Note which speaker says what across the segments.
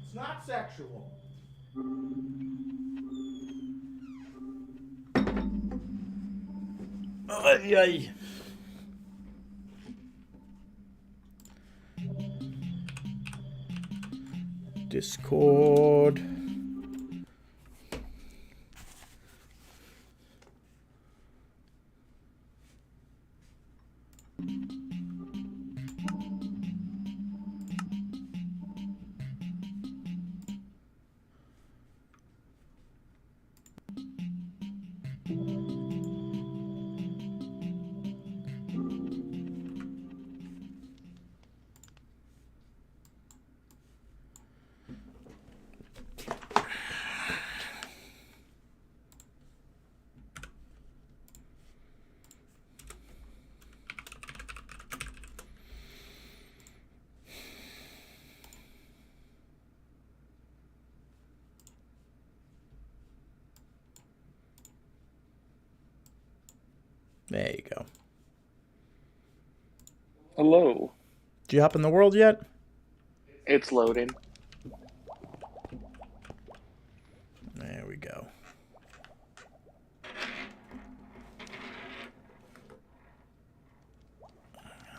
Speaker 1: It's not sexual. Ay, ay. Discord. There you go.
Speaker 2: Hello.
Speaker 1: Did you hop in the world yet?
Speaker 2: It's loading.
Speaker 1: There we go.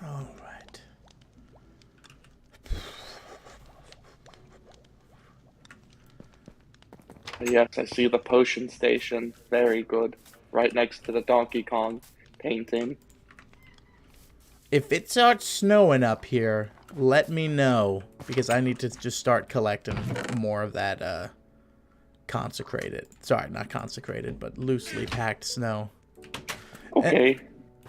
Speaker 1: All right.
Speaker 2: Yes, I see the potion station. Very good. Right next to the Donkey Kong painting.
Speaker 1: If it starts snowing up here, let me know, because I need to just start collecting more of that consecrated. Sorry, not consecrated, but loosely packed snow.
Speaker 2: Okay.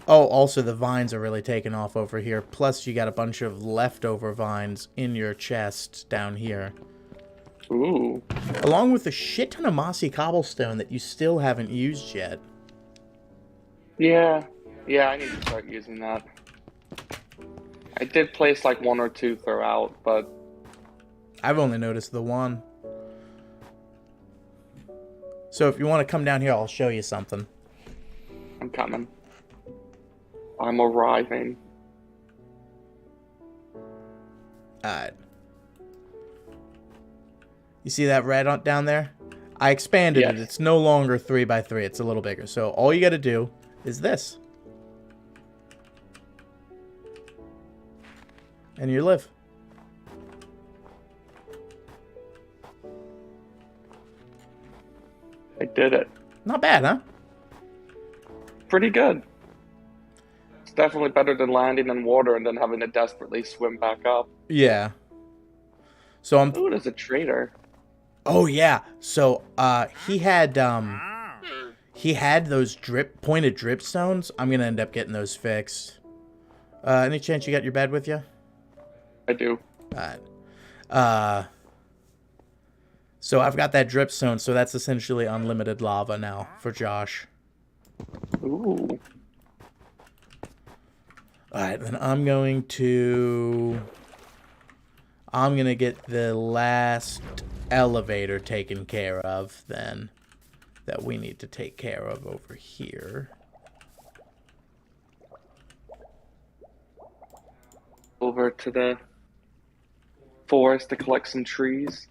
Speaker 1: Oh, also the vines are really taking off over here. Plus, you got a bunch of leftover vines in your chest down here.
Speaker 2: Ooh.
Speaker 1: Along with a shit ton of mossy cobblestone that you still haven't used yet.
Speaker 2: Yeah. Yeah, I need to start using that. I did place like one or two throughout, but
Speaker 1: I've only noticed the one. So if you want to come down here, I'll show you something.
Speaker 2: I'm coming. I'm arriving.
Speaker 1: Alright. You see that red down there? I expanded it.
Speaker 2: Yes.
Speaker 1: It's no longer 3x3. It's a little bigger. So all you got to do is this. And you live.
Speaker 2: I did it.
Speaker 1: Not bad, huh?
Speaker 2: Pretty good. It's definitely better than landing in water and then having to desperately swim back up.
Speaker 1: Yeah. So I'm...
Speaker 2: Ooh, there's a trader.
Speaker 1: Oh, yeah. So, he had those pointed drip stones. I'm gonna end up getting those fixed. Any chance you got your bed with you?
Speaker 2: I do.
Speaker 1: Alright. So I've got that drip stone, so that's essentially unlimited lava now for Josh.
Speaker 2: Ooh.
Speaker 1: Alright, then I'm gonna get the last elevator taken care of, then, that we need to take care of over here.
Speaker 2: Over to the forest to collect some trees.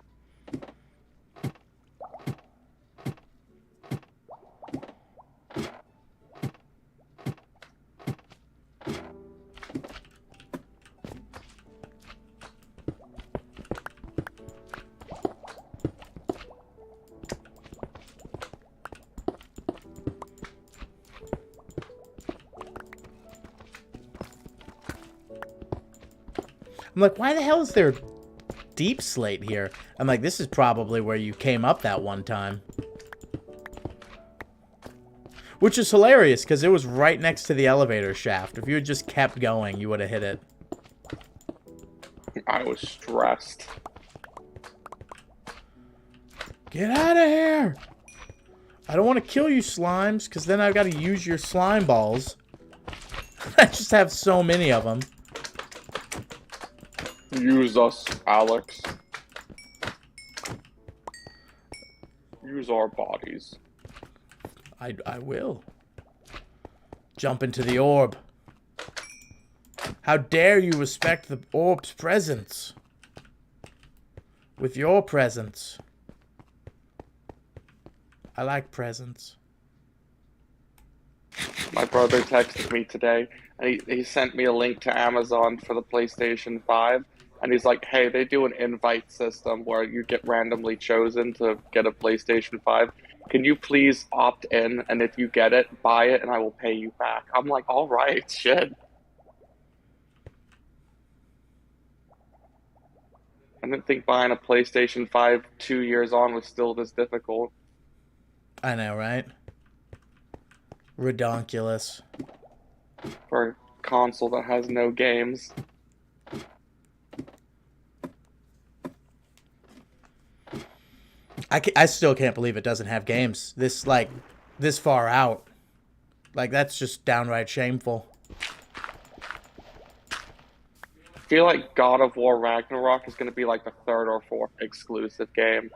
Speaker 1: I'm like, why the hell is there deep slate here? I'm like, this is probably where you came up that one time. Which is hilarious, because it was right next to the elevator shaft. If you had just kept going, you would have hit it.
Speaker 2: I was stressed.
Speaker 1: Get out of here! I don't want to kill you, slimes, because then I've got to use your slime balls. I just have so many of them.
Speaker 2: Use us, Alex. Use our bodies.
Speaker 1: I will. Jump into the orb. How dare you respect the orb's presence? with your presents. I like presents.
Speaker 2: My brother texted me today, and he sent me a link to Amazon for the PlayStation 5. And he's like, hey, they do an invite system where you get randomly chosen to get a PlayStation 5. Can you please opt in? And if you get it, buy it, and I will pay you back. I'm like, all right, shit. I didn't think buying a PlayStation 5 2 years on was still this difficult.
Speaker 1: I know, right? Redonkulous.
Speaker 2: For a console that has no games.
Speaker 1: I still can't believe it doesn't have games. This far out. Like, that's just downright shameful.
Speaker 2: I feel like God of War Ragnarok is going to be like the third or fourth exclusive game.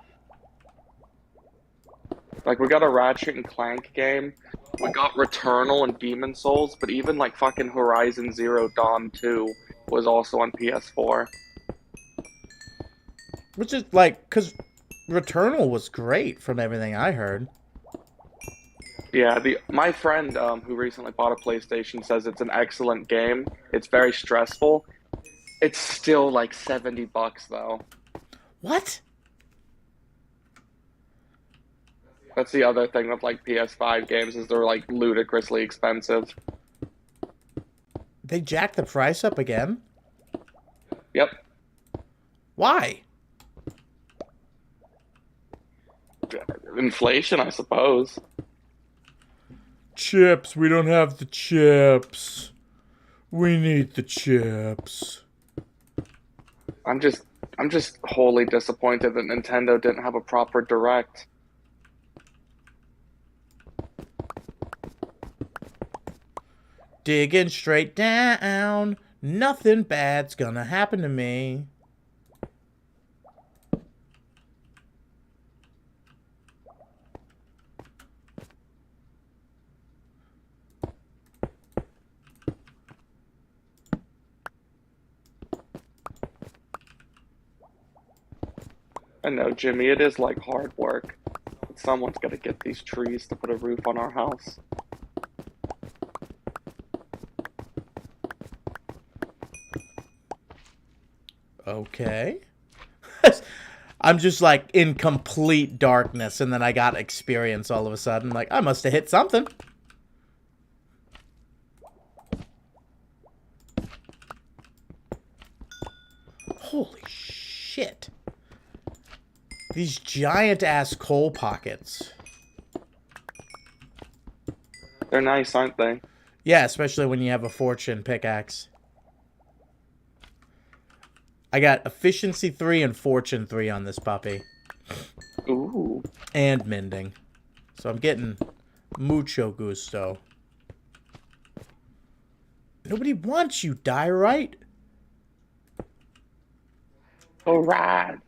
Speaker 2: Like, we got a Ratchet and Clank game. We got Returnal and Demon Souls, but even like fucking Horizon Zero Dawn 2 was also on PS4.
Speaker 1: Which is, like, because Returnal was great from everything I heard.
Speaker 2: Yeah, my friend who recently bought a PlayStation says it's an excellent game. It's very stressful. It's still like $70 though.
Speaker 1: What?
Speaker 2: That's the other thing with like PS5 games is they're like ludicrously expensive.
Speaker 1: They jacked the price up again?
Speaker 2: Yep.
Speaker 1: Why?
Speaker 2: Inflation, I suppose.
Speaker 1: Chips. We don't have the chips. We need the chips.
Speaker 2: I'm just wholly disappointed that Nintendo didn't have a proper direct.
Speaker 1: Digging straight down. Nothing bad's gonna happen to me.
Speaker 2: I know, Jimmy, it is like hard work. But someone's got to get these trees to put a roof on our house.
Speaker 1: Okay. I'm just like in complete darkness, and then I got experience all of a sudden. Like, I must have hit something. Holy shit. These giant ass coal pockets.
Speaker 2: They're nice, aren't they?
Speaker 1: Yeah, especially when you have a fortune pickaxe. I got efficiency 3 and fortune 3 on this puppy.
Speaker 2: Ooh.
Speaker 1: And mending. So I'm getting mucho gusto. Nobody wants you, die right?
Speaker 2: All right.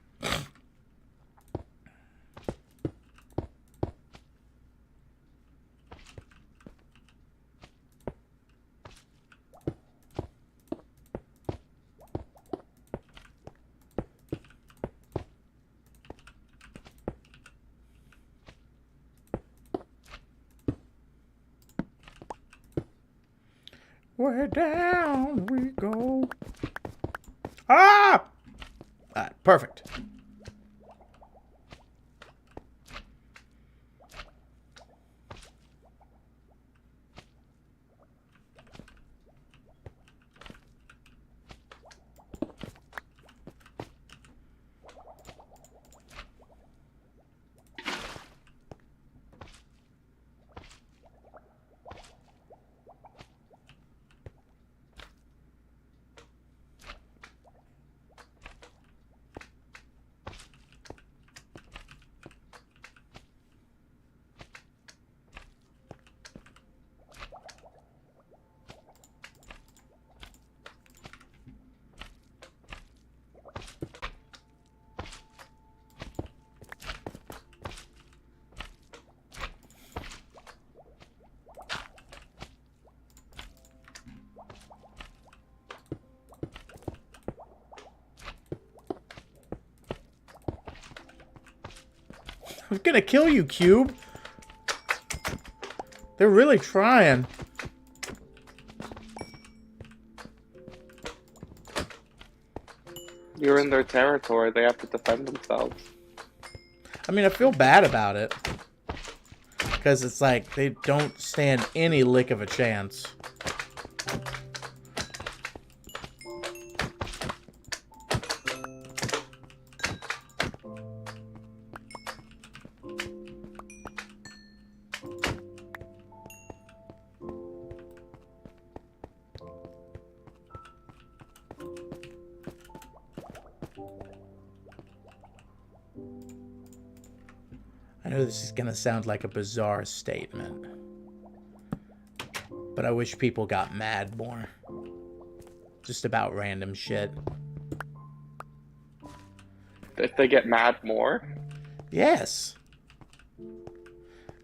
Speaker 1: Where down we go. Ah! Alright, perfect. I'm gonna kill you, Cube. They're really trying.
Speaker 2: You're in their territory. They have to defend themselves.
Speaker 1: I mean, I feel bad about it. Because it's like, they don't stand any lick of a chance. I know this is going to sound like a bizarre statement, but I wish people got mad more. Just about random shit.
Speaker 2: If they get mad more?
Speaker 1: Yes.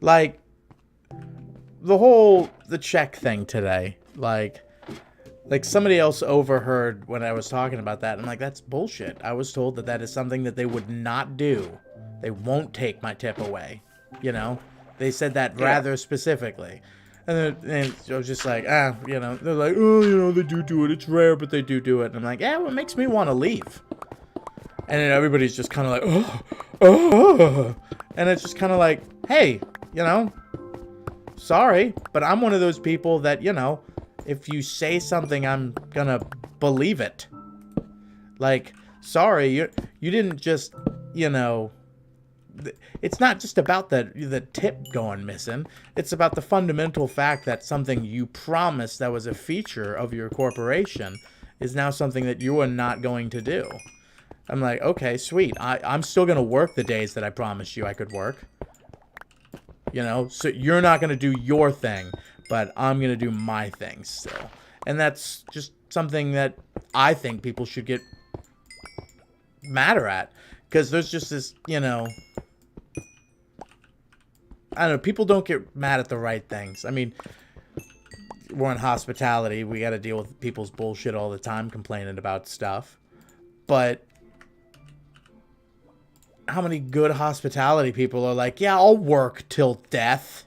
Speaker 1: Like, the check thing today. Like somebody else overheard when I was talking about that. I'm like, that's bullshit. I was told that that is something that they would not do. They won't take my tip away. You know? They said that rather specifically. And I was just like, you know, they're like, oh, you know, they do it. It's rare, but they do it. And I'm like, yeah, well, it makes me want to leave. And then everybody's just kind of like, oh. And it's just kind of like, hey, you know, sorry, but I'm one of those people that, you know, if you say something, I'm gonna believe it. Like, sorry, you didn't just, you know, it's not just about the tip going missing. It's about the fundamental fact that something you promised that was a feature of your corporation is now something that you are not going to do. I'm like, okay, sweet. I'm still going to work the days that I promised you I could work. You know, so you're not going to do your thing, but I'm going to do my thing still. And that's just something that I think people should get madder at. Because there's just this, you know, I don't know, people don't get mad at the right things. I mean, we're in hospitality. We got to deal with people's bullshit all the time, complaining about stuff. But how many good hospitality people are like, yeah, I'll work till death.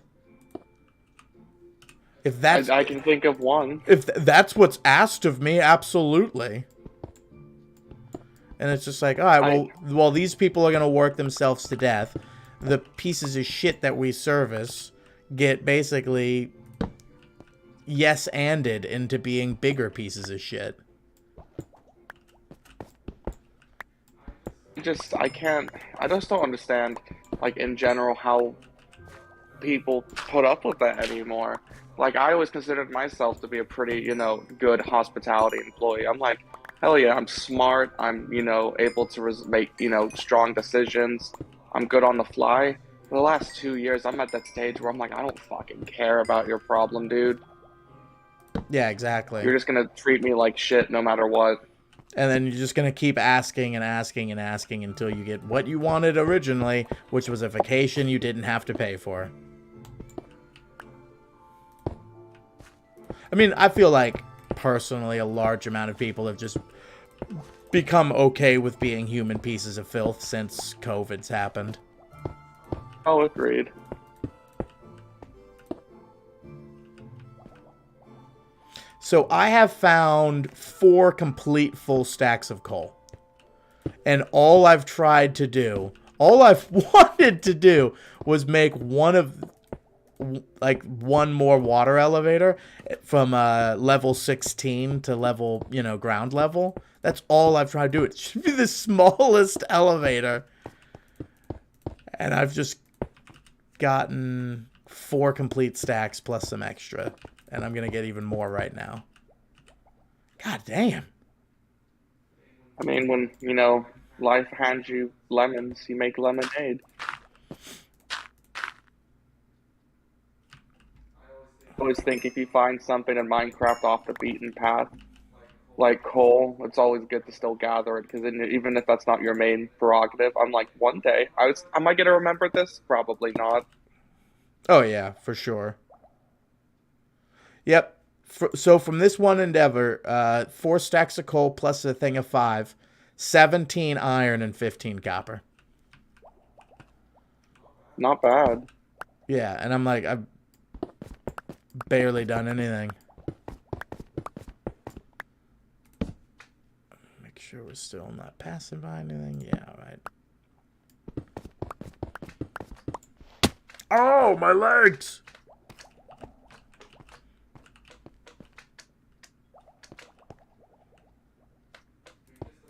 Speaker 1: If that's,
Speaker 2: I can think of one.
Speaker 1: If that's what's asked of me, absolutely. And it's just like, all right, well, these people are going to work themselves to death. The pieces of shit that we service get basically yes-anded into being bigger pieces of shit.
Speaker 2: I just don't understand, like, in general, how people put up with that anymore. Like, I always considered myself to be a pretty, you know, good hospitality employee. I'm like, hell yeah, I'm smart. I'm, you know, able to make, you know, strong decisions. I'm good on the fly. For the last 2 years, I'm at that stage where I'm like, I don't fucking care about your problem, dude.
Speaker 1: Yeah, exactly.
Speaker 2: You're just gonna treat me like shit no matter what.
Speaker 1: And then you're just going to keep asking and asking and asking until you get what you wanted originally, which was a vacation you didn't have to pay for. I mean, I feel like, personally, a large amount of people have just become okay with being human pieces of filth since COVID's happened.
Speaker 2: Oh, agreed.
Speaker 1: So I have found 4 complete full stacks of coal. And all I've tried to do, all I've wanted to do was make one more water elevator from level 16 to level, you know, ground level. That's all I've tried to do. It should be the smallest elevator. And I've just gotten 4 complete stacks plus some extra. And I'm going to get even more right now. God damn.
Speaker 2: I mean, when, you know, life hands you lemons, you make lemonade. I always think if you find something in Minecraft off the beaten path, like coal, it's always good to still gather it, because even if that's not your main prerogative, I'm like, one day, am I going to remember this? Probably not.
Speaker 1: Oh, yeah, for sure. Yep. So from this one endeavor, 4 stacks of coal plus a thing of 5, 17 iron and 15 copper.
Speaker 2: Not bad.
Speaker 1: Yeah, and I'm like, I've barely done anything. Make sure we're still not passing by anything. Yeah, all right. Oh, my legs!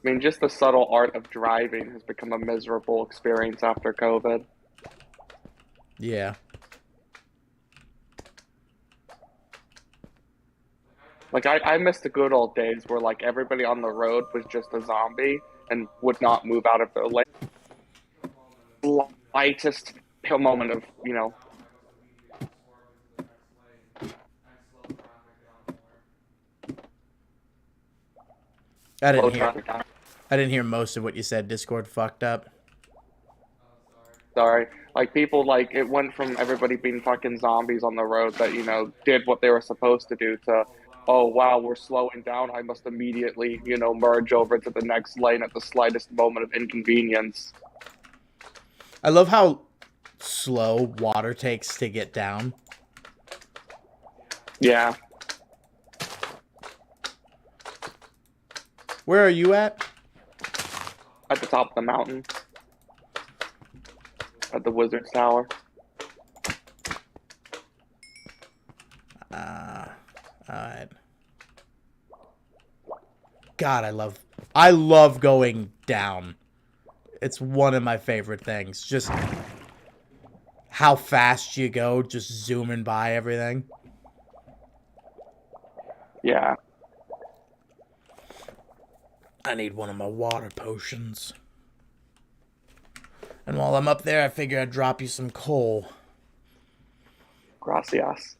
Speaker 2: I mean, just the subtle art of driving has become a miserable experience after COVID.
Speaker 1: Yeah.
Speaker 2: Like, I miss the good old days where, like, everybody on the road was just a zombie and would not move out of their lane. Lightest moment of,
Speaker 1: I didn't
Speaker 2: low
Speaker 1: hear.
Speaker 2: traffic.
Speaker 1: I didn't hear most of what you said. Discord fucked up.
Speaker 2: Sorry. Like, people, like, it went from everybody being fucking zombies on the road that, did what they were supposed to do to, oh, wow, we're slowing down. I must immediately, merge over to the next lane at the slightest moment of inconvenience.
Speaker 1: I love how slow water takes to get down.
Speaker 2: Yeah.
Speaker 1: Where are you at?
Speaker 2: At the top of the mountain. At the Wizard's Tower.
Speaker 1: Alright. God, I love going down. It's one of my favorite things. Just how fast you go, just zooming by everything.
Speaker 2: Yeah.
Speaker 1: I need one of my water potions. And while I'm up there, I figure I'd drop you some coal.
Speaker 2: Gracias.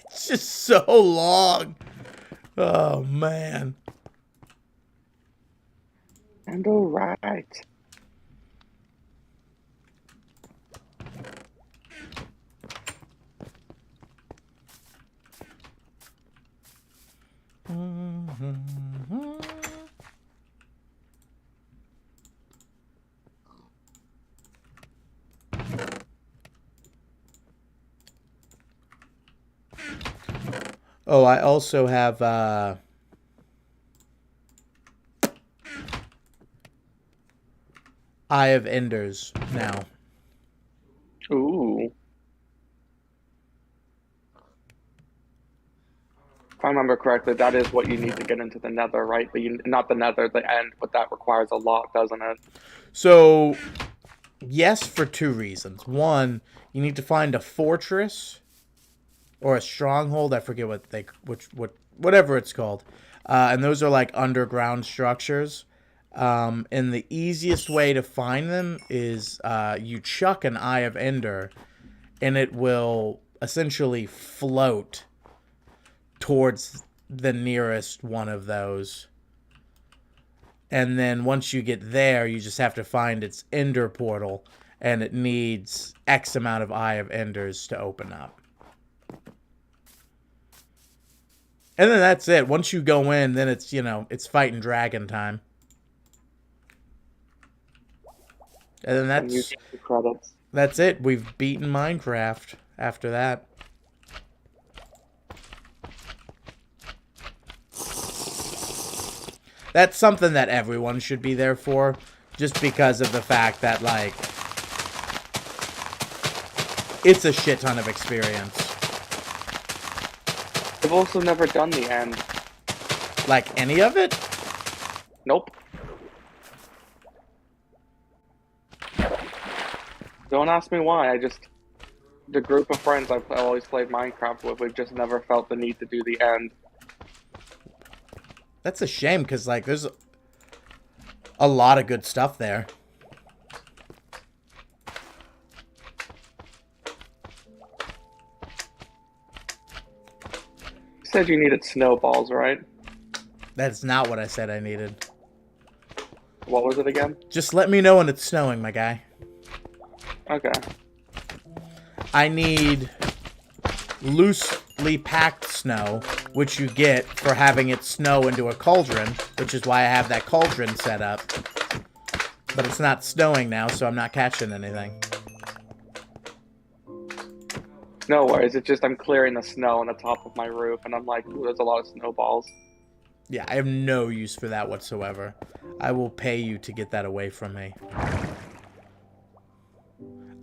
Speaker 1: It's just so long. Oh, man.
Speaker 2: And alright.
Speaker 1: Oh, I also have, Eye of Enders now.
Speaker 2: Ooh. If I remember correctly, that is what you need to get into the Nether, right? Not the Nether, the End, but that requires a lot, doesn't it?
Speaker 1: So, yes, for two reasons. One, you need to find a fortress or a stronghold. I forget whatever it's called. And those are like underground structures. And the easiest way to find them is you chuck an Eye of Ender, and it will essentially float towards the nearest one of those. And then once you get there, you just have to find its Ender portal, and it needs X amount of Eye of Enders to open up. And then that's it. Once you go in, then it's, it's fighting dragon time. And then
Speaker 2: And you get the credits.
Speaker 1: that's it. We've beaten Minecraft after that. That's something that everyone should be there for, just because of the fact that, like, it's a shit ton of experience.
Speaker 2: I've also never done the End.
Speaker 1: Like, any of it?
Speaker 2: Nope. Don't ask me why. The group of friends I've always played Minecraft with, we've just never felt the need to do the End.
Speaker 1: That's a shame, because, like, there's a lot of good stuff there.
Speaker 2: You said you needed snowballs, right?
Speaker 1: That's not what I said I needed.
Speaker 2: What was it again?
Speaker 1: Just let me know when it's snowing, my guy.
Speaker 2: Okay.
Speaker 1: I need loosely packed snow, which you get for having it snow into a cauldron, which is why I have that cauldron set up. But it's not snowing now, so I'm not catching anything.
Speaker 2: No worries. It's just I'm clearing the snow on the top of my roof, and I'm like, ooh, there's a lot of snowballs.
Speaker 1: Yeah, I have no use for that whatsoever. I will pay you to get that away from me.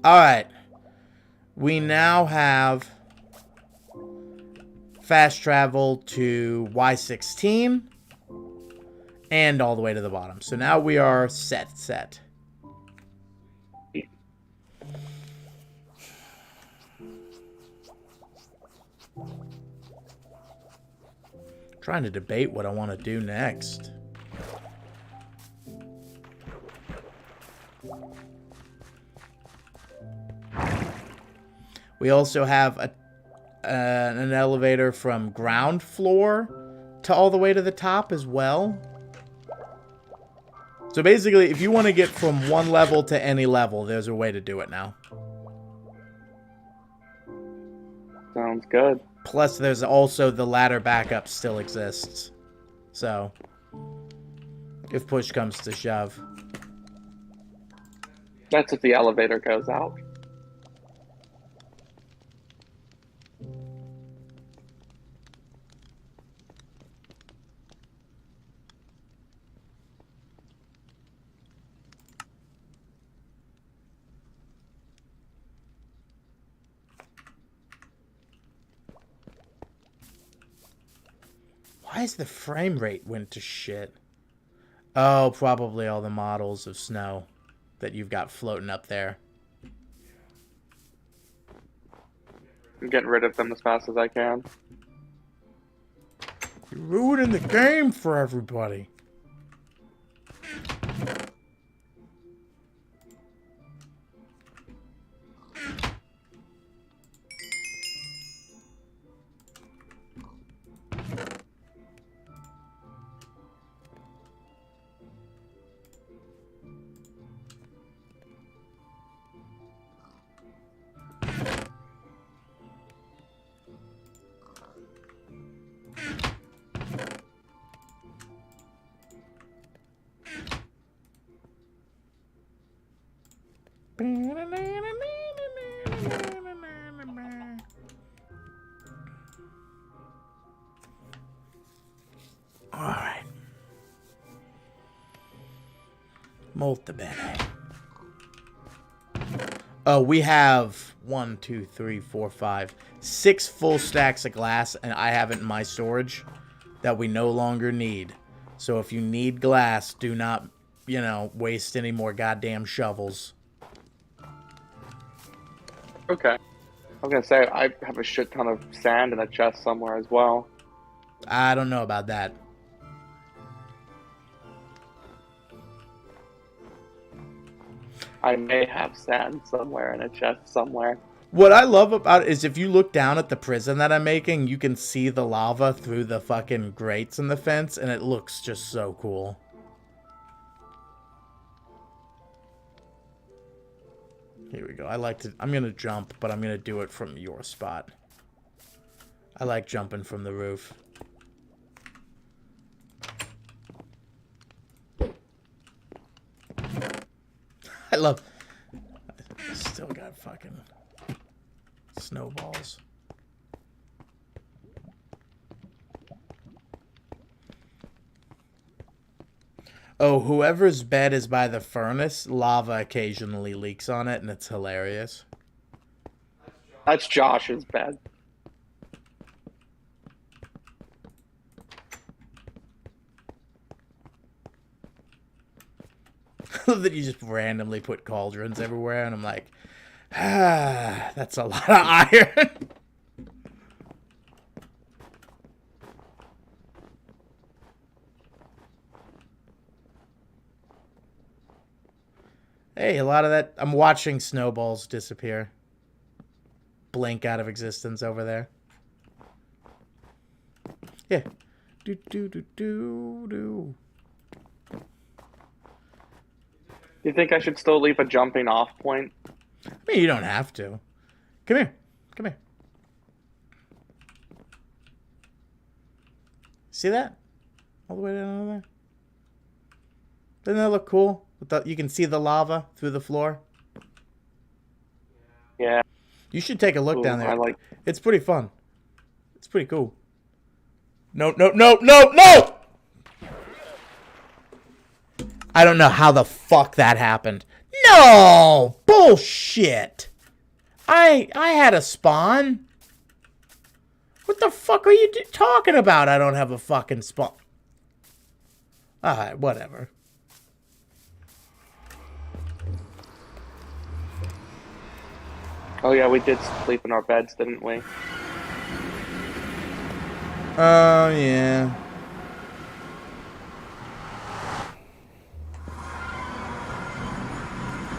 Speaker 1: Alright. We now have fast travel to Y16 and all the way to the bottom. So now we are set. Trying to debate what I want to do next. We also have an elevator from ground floor to all the way to the top as well. So basically, if you want to get from one level to any level, there's a way to do it now.
Speaker 2: Sounds good.
Speaker 1: Plus, there's also the ladder backup still exists. So, if push comes to shove.
Speaker 2: That's if the elevator goes out.
Speaker 1: Why is the frame rate went to shit? Oh, probably all the models of snow that you've got floating up there.
Speaker 2: I'm getting rid of them as fast as I can.
Speaker 1: You're ruining the game for everybody. Alright. Molto bene. Oh, we have 1, 2, 3, 4, 5, 6 full stacks of glass, and I have it in my storage that we no longer need. So if you need glass, do not, you know, waste any more goddamn shovels.
Speaker 2: Okay. I was gonna say, I have a shit ton of sand in a chest somewhere as well.
Speaker 1: I don't know about that.
Speaker 2: I may have sand somewhere in a chest somewhere.
Speaker 1: What I love about it is if you look down at the prison that I'm making, you can see the lava through the fucking grates in the fence, and it looks just so cool. Here we go. I'm gonna jump, but I'm gonna do it from your spot. I like jumping from the roof. I love... I still got fucking snowballs. Oh, whoever's bed is by the furnace, lava occasionally leaks on it, and it's hilarious.
Speaker 2: That's Josh's bed.
Speaker 1: I love that you just randomly put cauldrons everywhere, and I'm like, ah, that's a lot of iron. Hey, a lot of that. I'm watching snowballs disappear. Blink out of existence over there. Yeah. Do do do do do.
Speaker 2: Do you think I should still leave a jumping off point?
Speaker 1: I mean, you don't have to. Come here. Come here. See that? All the way down there? Doesn't that look cool? You can see the lava through the floor.
Speaker 2: Yeah.
Speaker 1: You should take a look down there. It's pretty fun. It's pretty cool. No, no, no, no, no! I don't know how the fuck that happened. No! Bullshit! I had a spawn. What the fuck are you talking about? I don't have a fucking spawn. Alright, whatever.
Speaker 2: Oh yeah, we did sleep in our beds, didn't we?
Speaker 1: Oh, yeah.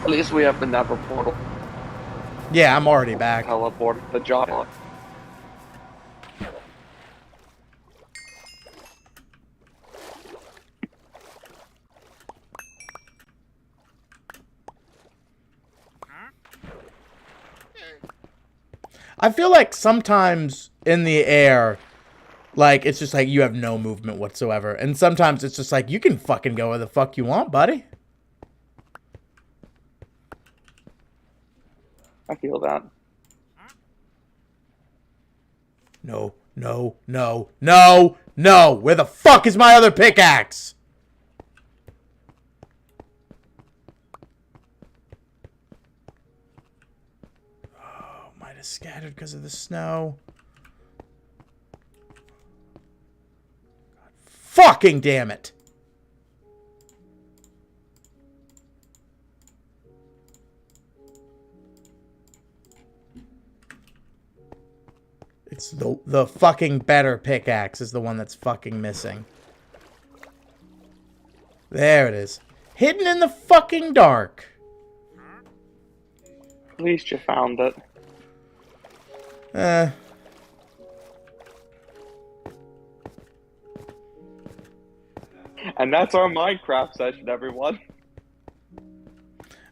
Speaker 2: At least we have the Nether portal.
Speaker 1: Yeah, I'm already back.
Speaker 2: Teleport the Java.
Speaker 1: I feel like sometimes in the air, like, it's just like you have no movement whatsoever. And sometimes it's just like, you can fucking go where the fuck you want, buddy.
Speaker 2: I feel that.
Speaker 1: No, no, no, no, no. Where the fuck is my other pickaxe? Oh, might have scattered because of the snow. God, fucking damn it. It's the fucking better pickaxe is the one that's fucking missing. There it is. Hidden in the fucking dark.
Speaker 2: At least you found it. And that's our Minecraft session, everyone.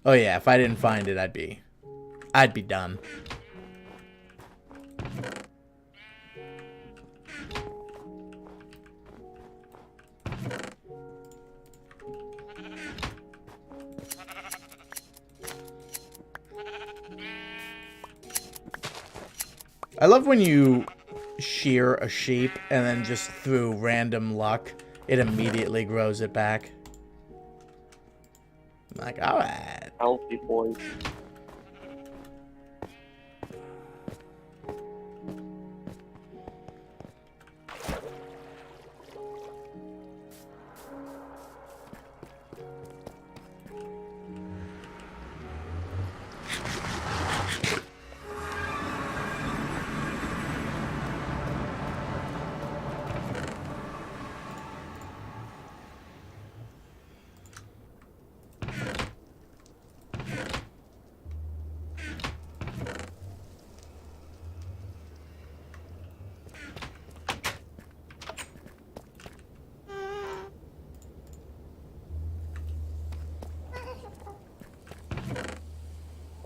Speaker 1: Oh yeah, if I didn't find it, I'd be done. I love when you shear a sheep and then just through random luck, it immediately grows it back. I'm like, alright.
Speaker 2: Healthy boys.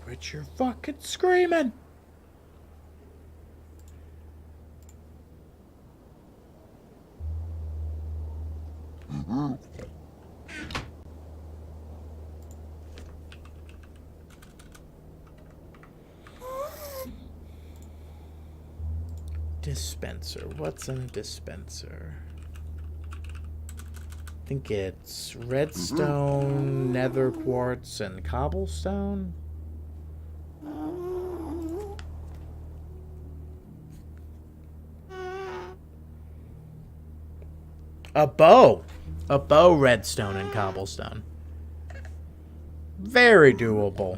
Speaker 1: Quit your fucking screaming! Dispenser. What's in a dispenser? I think it's redstone, nether quartz, and cobblestone. A bow. A bow, redstone, and cobblestone. Very doable.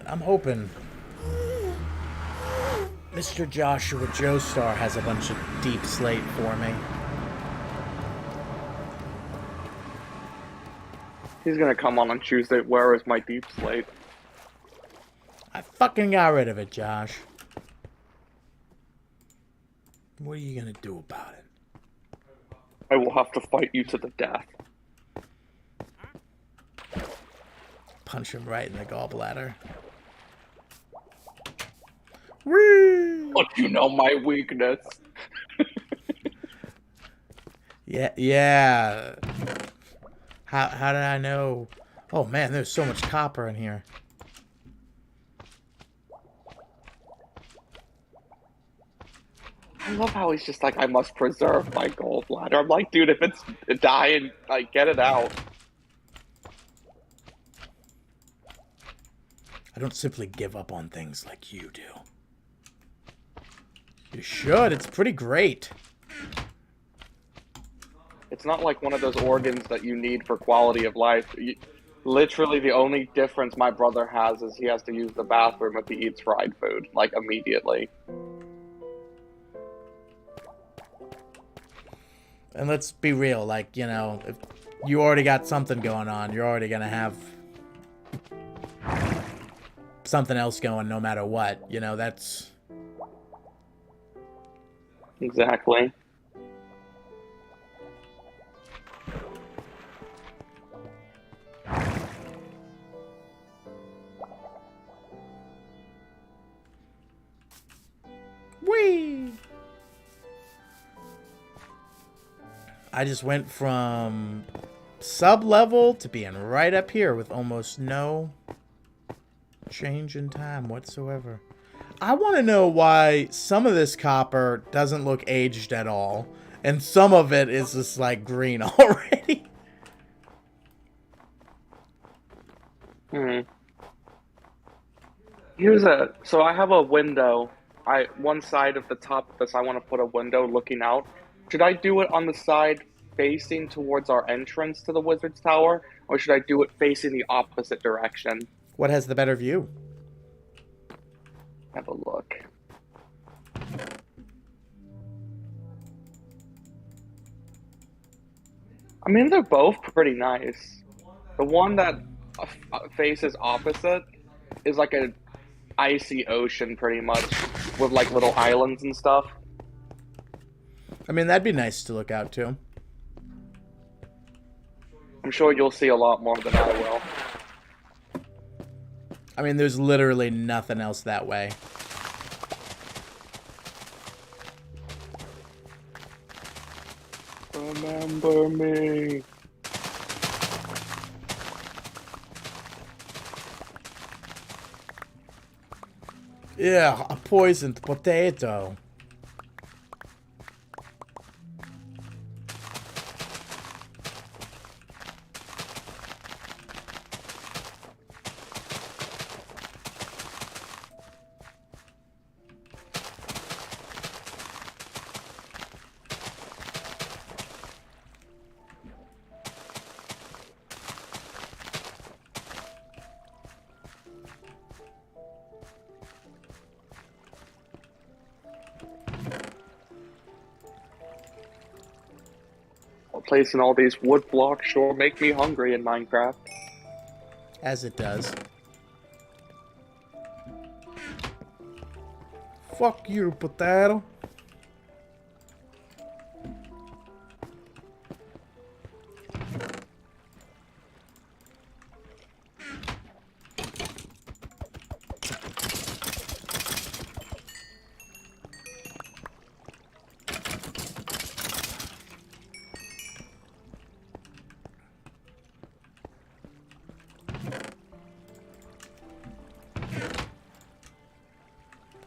Speaker 1: I'm hoping Mr. Joshua Joestar has a bunch of deep slate for me.
Speaker 2: He's gonna come on Tuesday. Where is my deep slate?
Speaker 1: I fucking got rid of it, Josh. What are you gonna do about it?
Speaker 2: I will have to fight you to the death.
Speaker 1: Punch him right in the gallbladder. Whee!
Speaker 2: But you know my weakness.
Speaker 1: Yeah. How did I know? Oh man, there's so much copper in here.
Speaker 2: I love how he's just like, I must preserve my gallbladder. I'm like, dude, if it's dying, like, get it out.
Speaker 1: I don't simply give up on things like you do. You should. It's pretty great.
Speaker 2: It's not like one of those organs that you need for quality of life. Literally, the only difference my brother has is he has to use the bathroom if he eats fried food, like, immediately.
Speaker 1: And let's be real, like, you know, if you already got something going on, you're already gonna have something else going no matter what. You know, that's...
Speaker 2: Exactly.
Speaker 1: Whee! I just went from sub-level to being right up here with almost no change in time whatsoever. I want to know why some of this copper doesn't look aged at all, and some of it is just like green already.
Speaker 2: So I have a window. One side of the top of this, I want to put a window looking out. Should I do it on the side facing towards our entrance to the Wizard's Tower, or should I do it facing the opposite direction?
Speaker 1: What has the better view?
Speaker 2: Have a look. I mean, they're both pretty nice. The one that faces opposite is like a icy ocean, pretty much, with like little islands and stuff.
Speaker 1: I mean, that'd be nice to look out to.
Speaker 2: I'm sure you'll see a lot more than I will.
Speaker 1: I mean, there's literally nothing else that way.
Speaker 2: Remember me.
Speaker 1: Yeah, a poisoned potato.
Speaker 2: Placing all these wood blocks sure make me hungry in Minecraft.
Speaker 1: As it does. Fuck you, potato.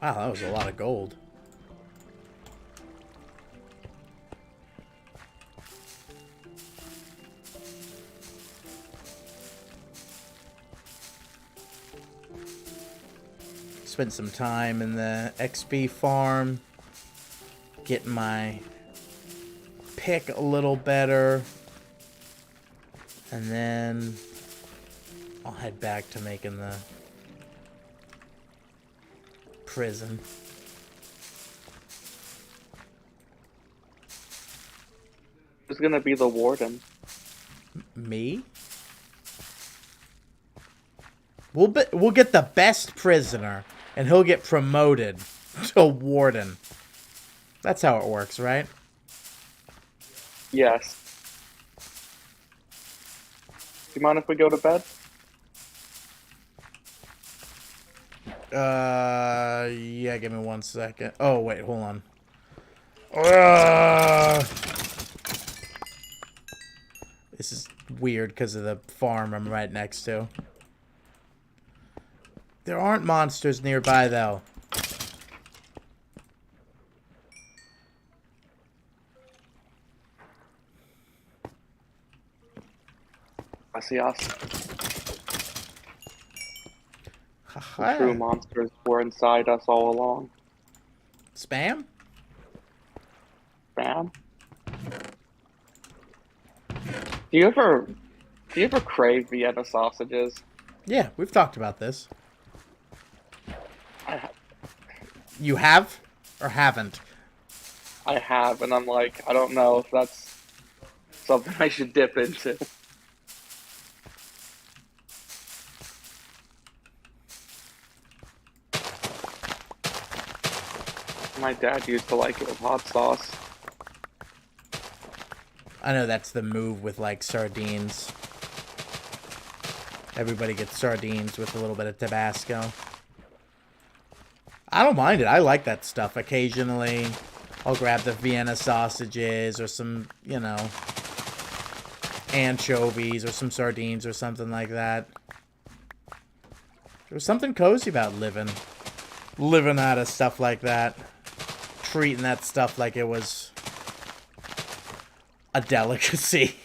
Speaker 1: Wow, that was a lot of gold. Spent some time in the XP farm, getting my pick a little better, and then I'll head back to making the prison.
Speaker 2: Who's gonna be the warden?
Speaker 1: Me? We'll get the best prisoner, and he'll get promoted to warden. That's how it works, right?
Speaker 2: Yes. Do you mind if we go to bed?
Speaker 1: Yeah, give me 1 second. Oh, wait, hold on. This is weird because of the farm I'm right next to. There aren't monsters nearby, though.
Speaker 2: I see us. The true monsters were inside us all along.
Speaker 1: Spam?
Speaker 2: Spam? Do you ever crave Vienna sausages?
Speaker 1: Yeah, we've talked about this.
Speaker 2: I
Speaker 1: You have? Or haven't?
Speaker 2: have, and I'm like, I don't know if that's something I should dip into. My dad used to like it with hot sauce.
Speaker 1: I know that's the move with, like, sardines. Everybody gets sardines with a little bit of Tabasco. I don't mind it. I like that stuff. Occasionally, I'll grab the Vienna sausages or some, you know, anchovies or some sardines or something like that. There's something cozy about living out of stuff like that. Treating that stuff like it was a delicacy.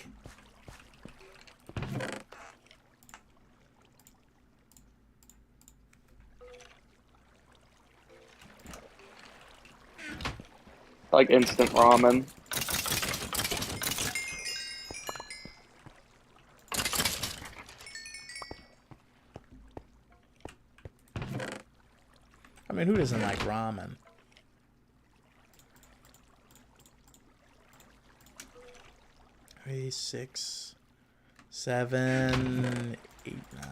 Speaker 2: Like instant ramen.
Speaker 1: I mean, who doesn't like ramen? Three, 6, 7, 8, 9.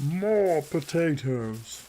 Speaker 1: More potatoes.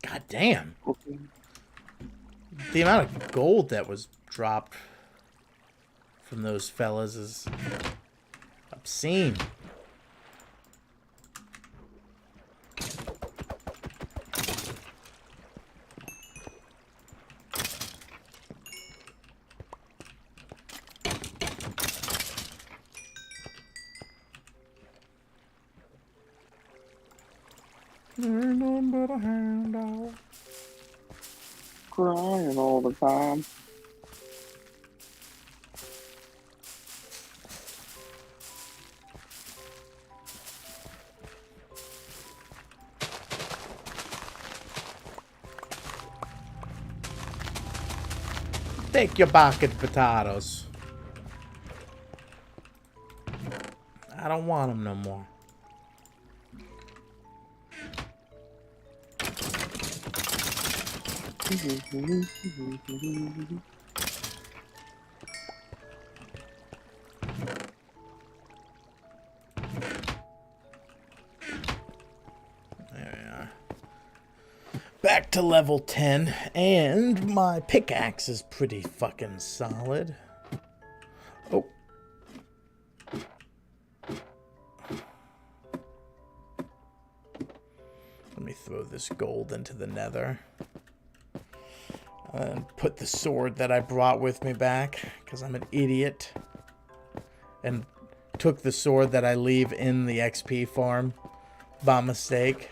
Speaker 1: God damn. The amount of gold that was dropped from those fellas is obscene. Ain't nothing but a hound dog.
Speaker 2: Crying all the time.
Speaker 1: Take your bucket potatoes. I don't want them no more. There we are. Back to level 10, and my pickaxe is pretty fucking solid. Oh. Let me throw this gold into the nether. And put the sword that I brought with me back, because I'm an idiot. And took the sword that I leave in the XP farm by mistake.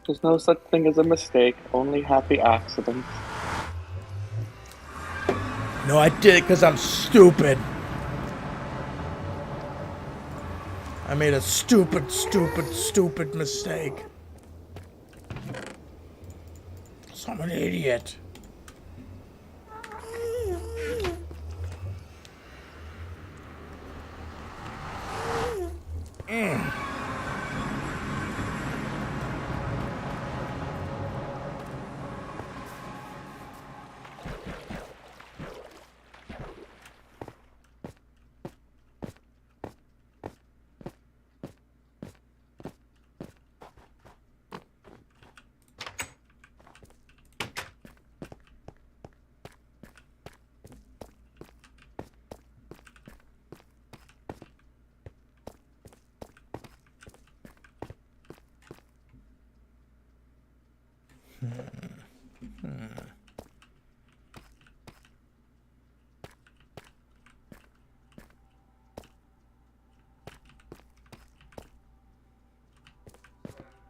Speaker 2: There's no such thing as a mistake, only happy accidents.
Speaker 1: No, I did it because I'm stupid. I made a stupid mistake. So I'm an idiot.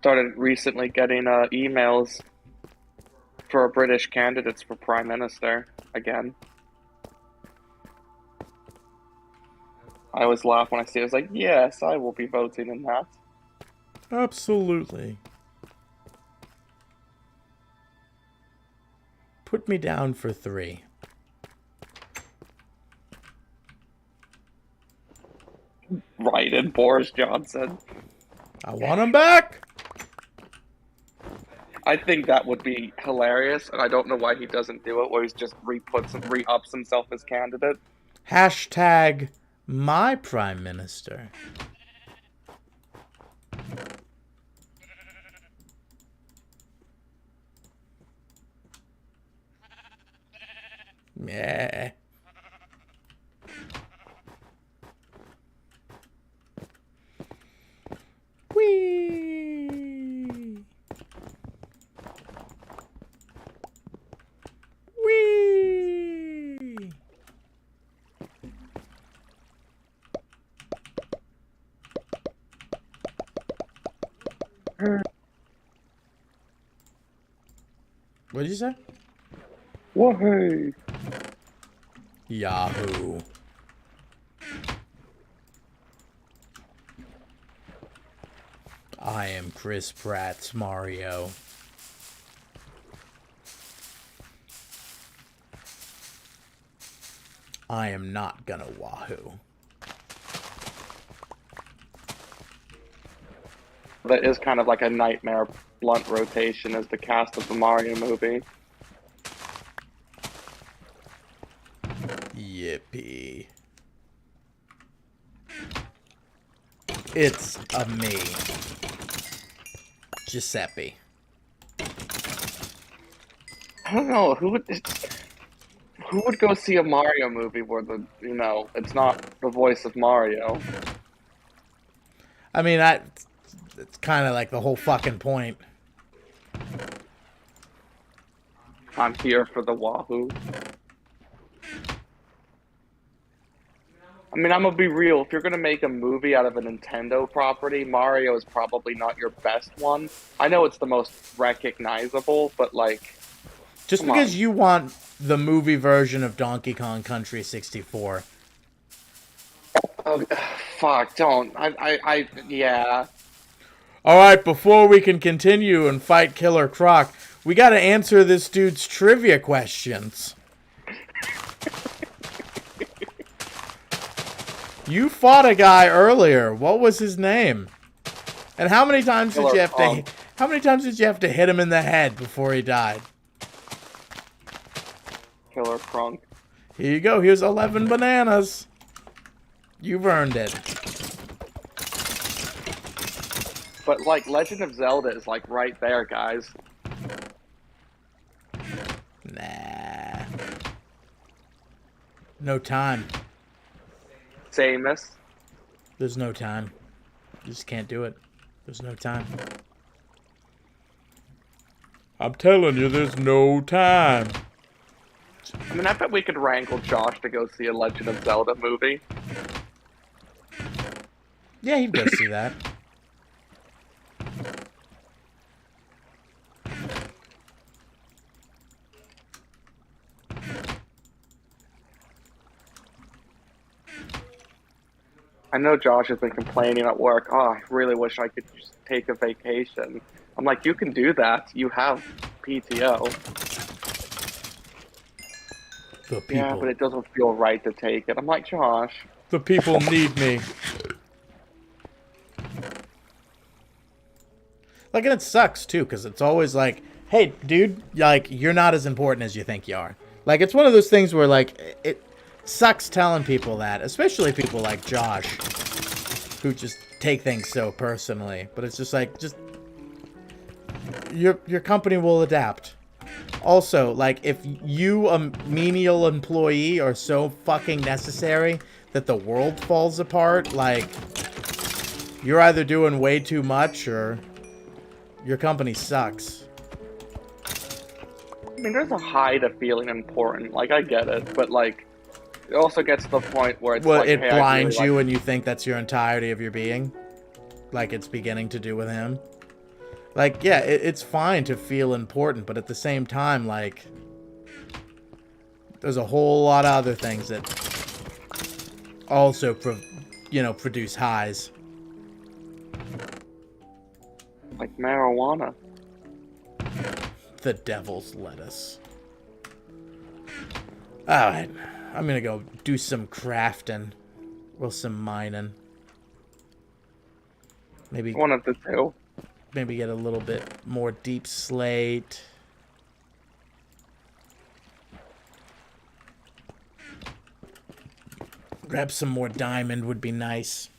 Speaker 2: Started recently getting emails for British candidates for Prime Minister again. I always laugh when I see it. I was like, yes, I will be voting in that.
Speaker 1: Absolutely. Put me down for 3.
Speaker 2: Right in Boris Johnson.
Speaker 1: I want him back.
Speaker 2: I think that would be hilarious, and I don't know why he doesn't do it, where he's just re-ups himself as candidate.
Speaker 1: Hashtag my prime minister. Yeah. Whee! Whee! What did you say?
Speaker 2: Woohoo!
Speaker 1: Yahoo. I am Chris Pratt's Mario. I am not gonna wahoo.
Speaker 2: That is kind of like a nightmare blunt rotation as the cast of the Mario movie.
Speaker 1: Yippee. It's a me. Giuseppe.
Speaker 2: I don't know who would go see a Mario movie where it's not the voice of Mario.
Speaker 1: I mean, it's kind of like the whole fucking point.
Speaker 2: I'm here for the Wahoo. I mean, I'm gonna be real. If you're gonna make a movie out of a Nintendo property, Mario is probably not your best one. I know it's the most recognizable, but like,
Speaker 1: just because you want the movie version of Donkey Kong Country 64.
Speaker 2: Oh, fuck! Don't. Yeah.
Speaker 1: All right, before we can continue and fight Killer Croc, we got to answer this dude's trivia questions. You fought a guy earlier. What was his name? And how many times did you have to? How many times did you have to hit him in the head before he died?
Speaker 2: Killer Krunk.
Speaker 1: Here you go. Here's 11 bananas. You've earned it.
Speaker 2: But like Legend of Zelda is like right there, guys.
Speaker 1: Nah. No time.
Speaker 2: Samus.
Speaker 1: There's no time. You just can't do it. There's no time. I'm telling you, there's no time.
Speaker 2: I mean, I bet we could wrangle Josh to go see a Legend of Zelda movie.
Speaker 1: Yeah, he'd go see that.
Speaker 2: I know Josh has been complaining at work. Oh, I really wish I could just take a vacation. I'm like, you can do that. You have PTO.
Speaker 1: The people.
Speaker 2: Yeah, but it doesn't feel right to take it. I'm like, Josh.
Speaker 1: The people need me. Like, and it sucks, too, because it's always like, hey, dude, like, you're not as important as you think you are. Like, it's one of those things where, like, it sucks telling people that, especially people like Josh, who just take things so personally. But it's just like, just, your company will adapt. Also, like, if you, a menial employee, are so fucking necessary that the world falls apart, like, you're either doing way too much or your company sucks.
Speaker 2: I mean, there's a high to feeling important. Like, I get it, but like, it also gets to the point where it's
Speaker 1: Well,
Speaker 2: like,
Speaker 1: it
Speaker 2: hey,
Speaker 1: blinds
Speaker 2: I really
Speaker 1: you
Speaker 2: like...
Speaker 1: and you think that's your entirety of your being. Like it's beginning to do with him. Like, yeah, it's fine to feel important, but at the same time, like, there's a whole lot of other things that also, produce highs.
Speaker 2: Like marijuana.
Speaker 1: The devil's lettuce. Alright, I'm gonna go do some crafting. Or some mining. Maybe
Speaker 2: One of the two.
Speaker 1: maybe get a little bit more deep slate. Grab some more diamond would be nice.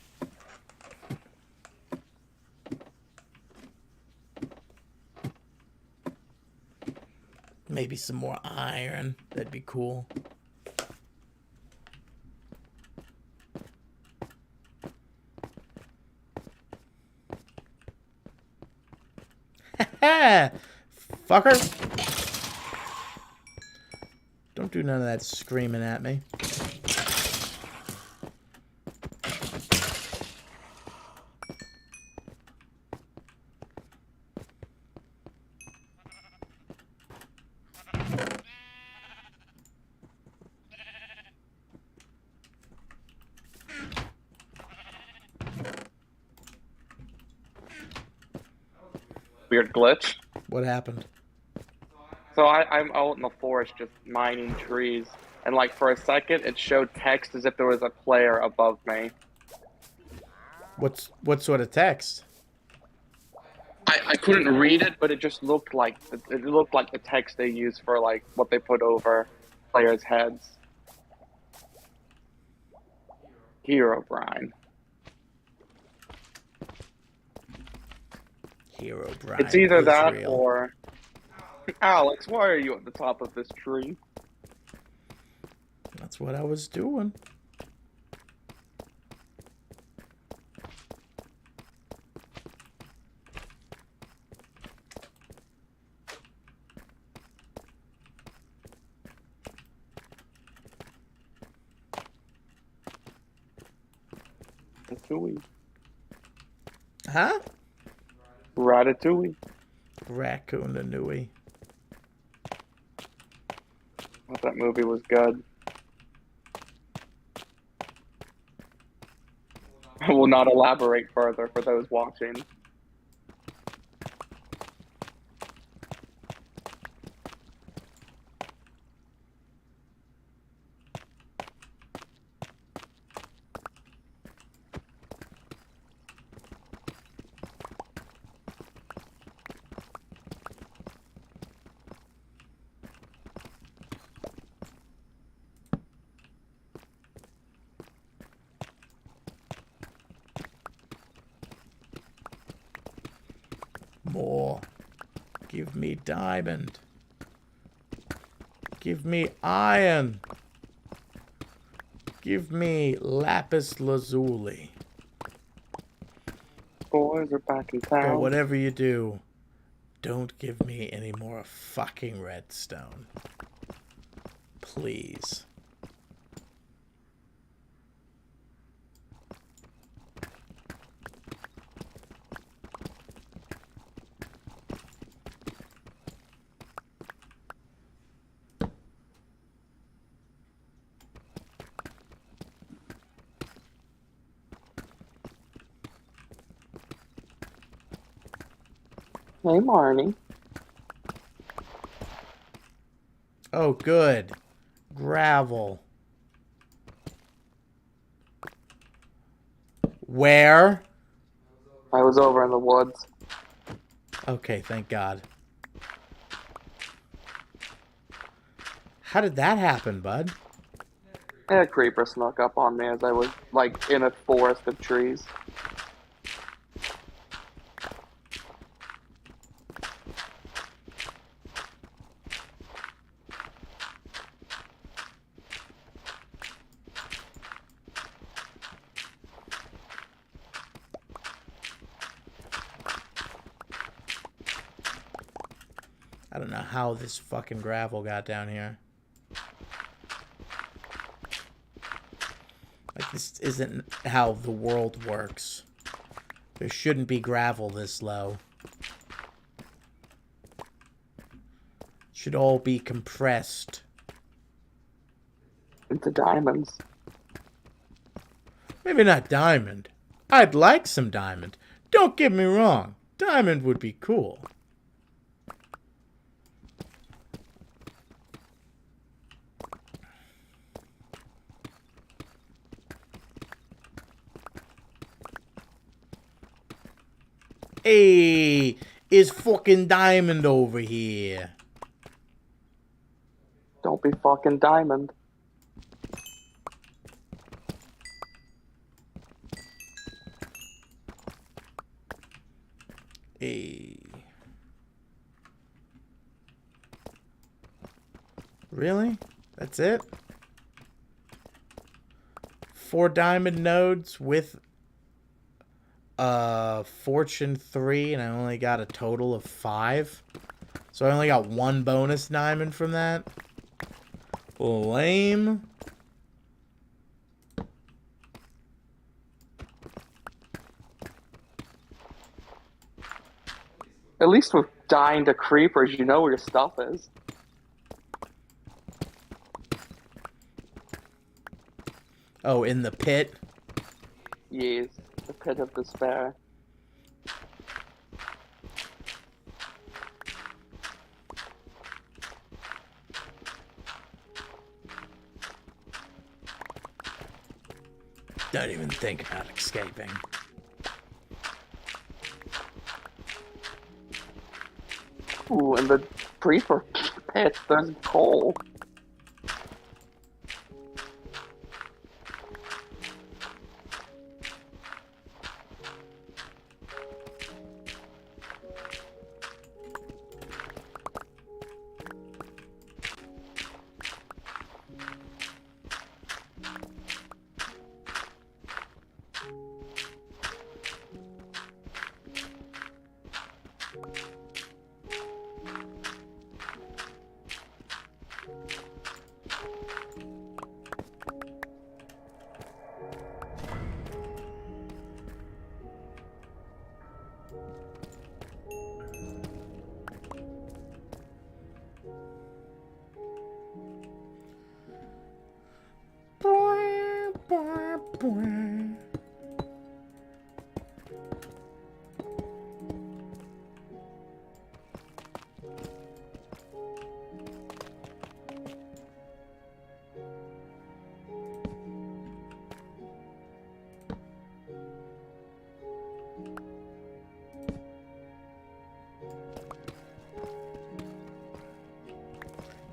Speaker 1: Maybe some more iron. That'd be cool. Fucker. Don't do none of that screaming at me.
Speaker 2: Weird glitch.
Speaker 1: What happened?
Speaker 2: So I'm out in the forest just mining trees, and like for a second it showed text as if there was a player above me.
Speaker 1: What sort of text?
Speaker 2: I couldn't read it, but it just looked like the text they use for like what they put over players' heads. Herobrine.
Speaker 1: Herobrine.
Speaker 2: It's either that
Speaker 1: Israel.
Speaker 2: or Alex. Why are you at the top of this tree?
Speaker 1: That's what I was doing.
Speaker 2: Ratatouille.
Speaker 1: Huh?
Speaker 2: Ratatouille.
Speaker 1: Raccoon-a-nooey.
Speaker 2: I thought that movie was good. I will not elaborate further for those watching.
Speaker 1: More. Give me diamond. Give me iron. Give me lapis lazuli.
Speaker 2: Boys are back in town.
Speaker 1: But whatever you do, don't give me any more fucking redstone. Please.
Speaker 2: Hey, Marnie.
Speaker 1: Oh, good. Gravel. Where?
Speaker 2: I was over in the woods.
Speaker 1: Okay, thank God. How did that happen, bud?
Speaker 2: And a creeper snuck up on me as I was, like, in a forest of trees.
Speaker 1: I don't know how this fucking gravel got down here. Like, this isn't how the world works. There shouldn't be gravel this low. It should all be compressed.
Speaker 2: Into diamonds.
Speaker 1: Maybe not diamond. I'd like some diamond. Don't get me wrong. Diamond would be cool. Hey, is fucking diamond over here.
Speaker 2: Don't be fucking diamond.
Speaker 1: Hey. Really? That's it? 4 diamond nodes with fortune 3, and I only got a total of 5. So I only got 1 bonus diamond from that. Lame.
Speaker 2: At least with dying to creepers, you know where your stuff is.
Speaker 1: Oh, in the pit?
Speaker 2: Yes, the pit of despair.
Speaker 1: Don't even think about escaping.
Speaker 2: Ooh, and the creeper pit, there's coal.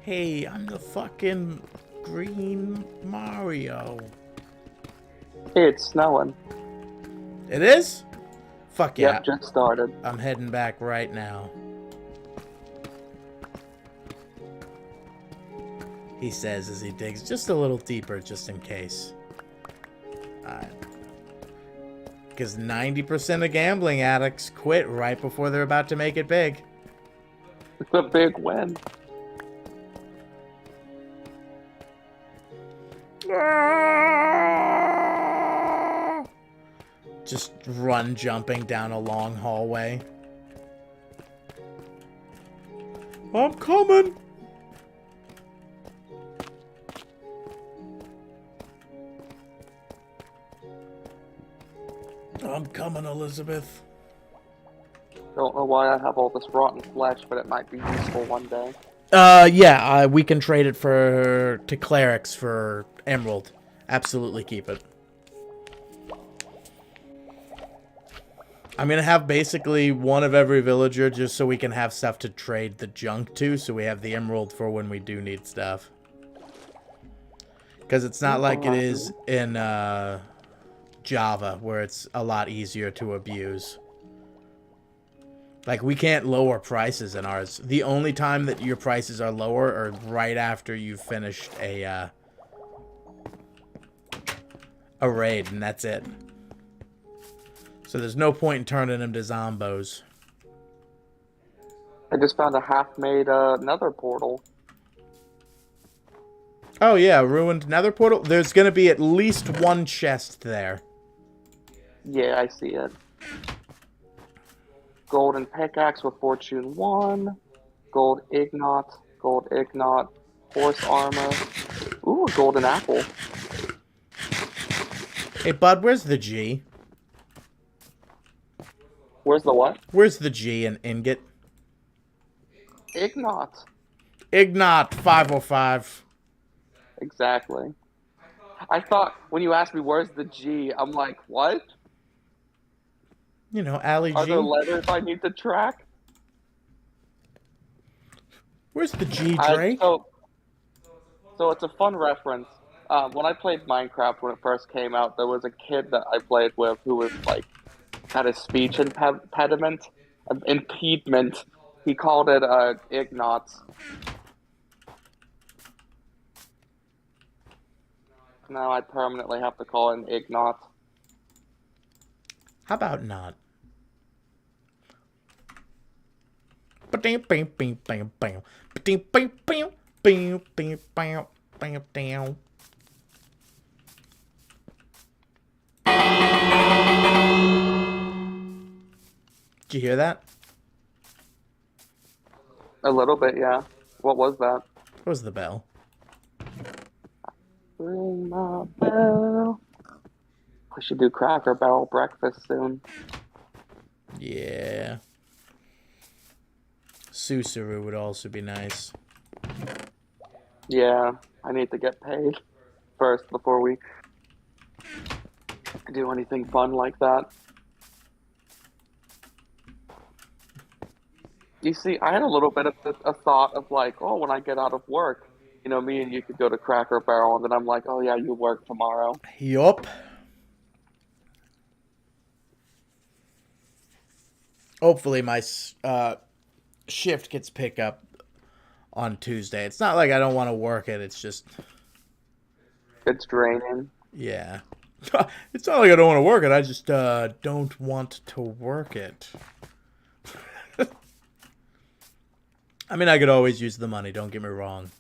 Speaker 1: Hey, I'm the fucking green Mario.
Speaker 2: It's snowing.
Speaker 1: It is? Fuck yeah.
Speaker 2: Yep, just started.
Speaker 1: I'm heading back right now. He says as he digs just a little deeper just in case. Alright. Because 90% of gambling addicts quit right before they're about to make it big.
Speaker 2: It's a big win.
Speaker 1: Just run jumping down a long hallway. I'm coming! I'm coming, Elizabeth.
Speaker 2: Don't know why I have all this rotten flesh, but it might be useful one day.
Speaker 1: Yeah, we can trade it to clerics for emerald. Absolutely keep it. I'm gonna have basically one of every villager just so we can have stuff to trade the junk to, so we have the emerald for when we do need stuff. Because it's not like it is in Java, where it's a lot easier to abuse. Like, we can't lower prices in ours. The only time that your prices are lower are right after you've finished a raid, and that's it. So there's no point in turning them to zombos.
Speaker 2: I just found a half-made nether portal.
Speaker 1: Oh yeah, ruined nether portal. There's gonna be at least one chest there.
Speaker 2: Yeah, I see it. Golden pickaxe with fortune 1. Gold ignot. Horse armor. Ooh, a golden apple.
Speaker 1: Hey bud, where's the G?
Speaker 2: Where's the what?
Speaker 1: Where's the G in ingot?
Speaker 2: Ignot.
Speaker 1: Ignot 505.
Speaker 2: Exactly. I thought when you asked me where's the G, I'm like, what?
Speaker 1: You know, Ali
Speaker 2: Are
Speaker 1: G.
Speaker 2: there letters I need to track?
Speaker 1: Where's the G, Drake?
Speaker 2: So it's a fun reference. When I played Minecraft when it first came out, there was a kid that I played with who was like had a speech impediment. He called it ignot. Now I permanently have to call it an ignot.
Speaker 1: How about not? Did you hear that?
Speaker 2: A little bit, yeah. What was that?
Speaker 1: What was the bell?
Speaker 2: Ring my bell. We should do Cracker Barrel breakfast soon.
Speaker 1: Yeah. Susuru would also be nice.
Speaker 2: Yeah, I need to get paid first before we do anything fun like that. You see, I had a little bit of a thought of like, oh, when I get out of work, you know, me and you could go to Cracker Barrel, and then I'm like, oh yeah, you work tomorrow.
Speaker 1: Yup. Hopefully my shift gets picked up on Tuesday. It's not like I don't want to work it. It's just...
Speaker 2: It's draining.
Speaker 1: Yeah. It's not like I don't want to work it. I just don't want to work it. I mean, I could always use the money. Don't get me wrong.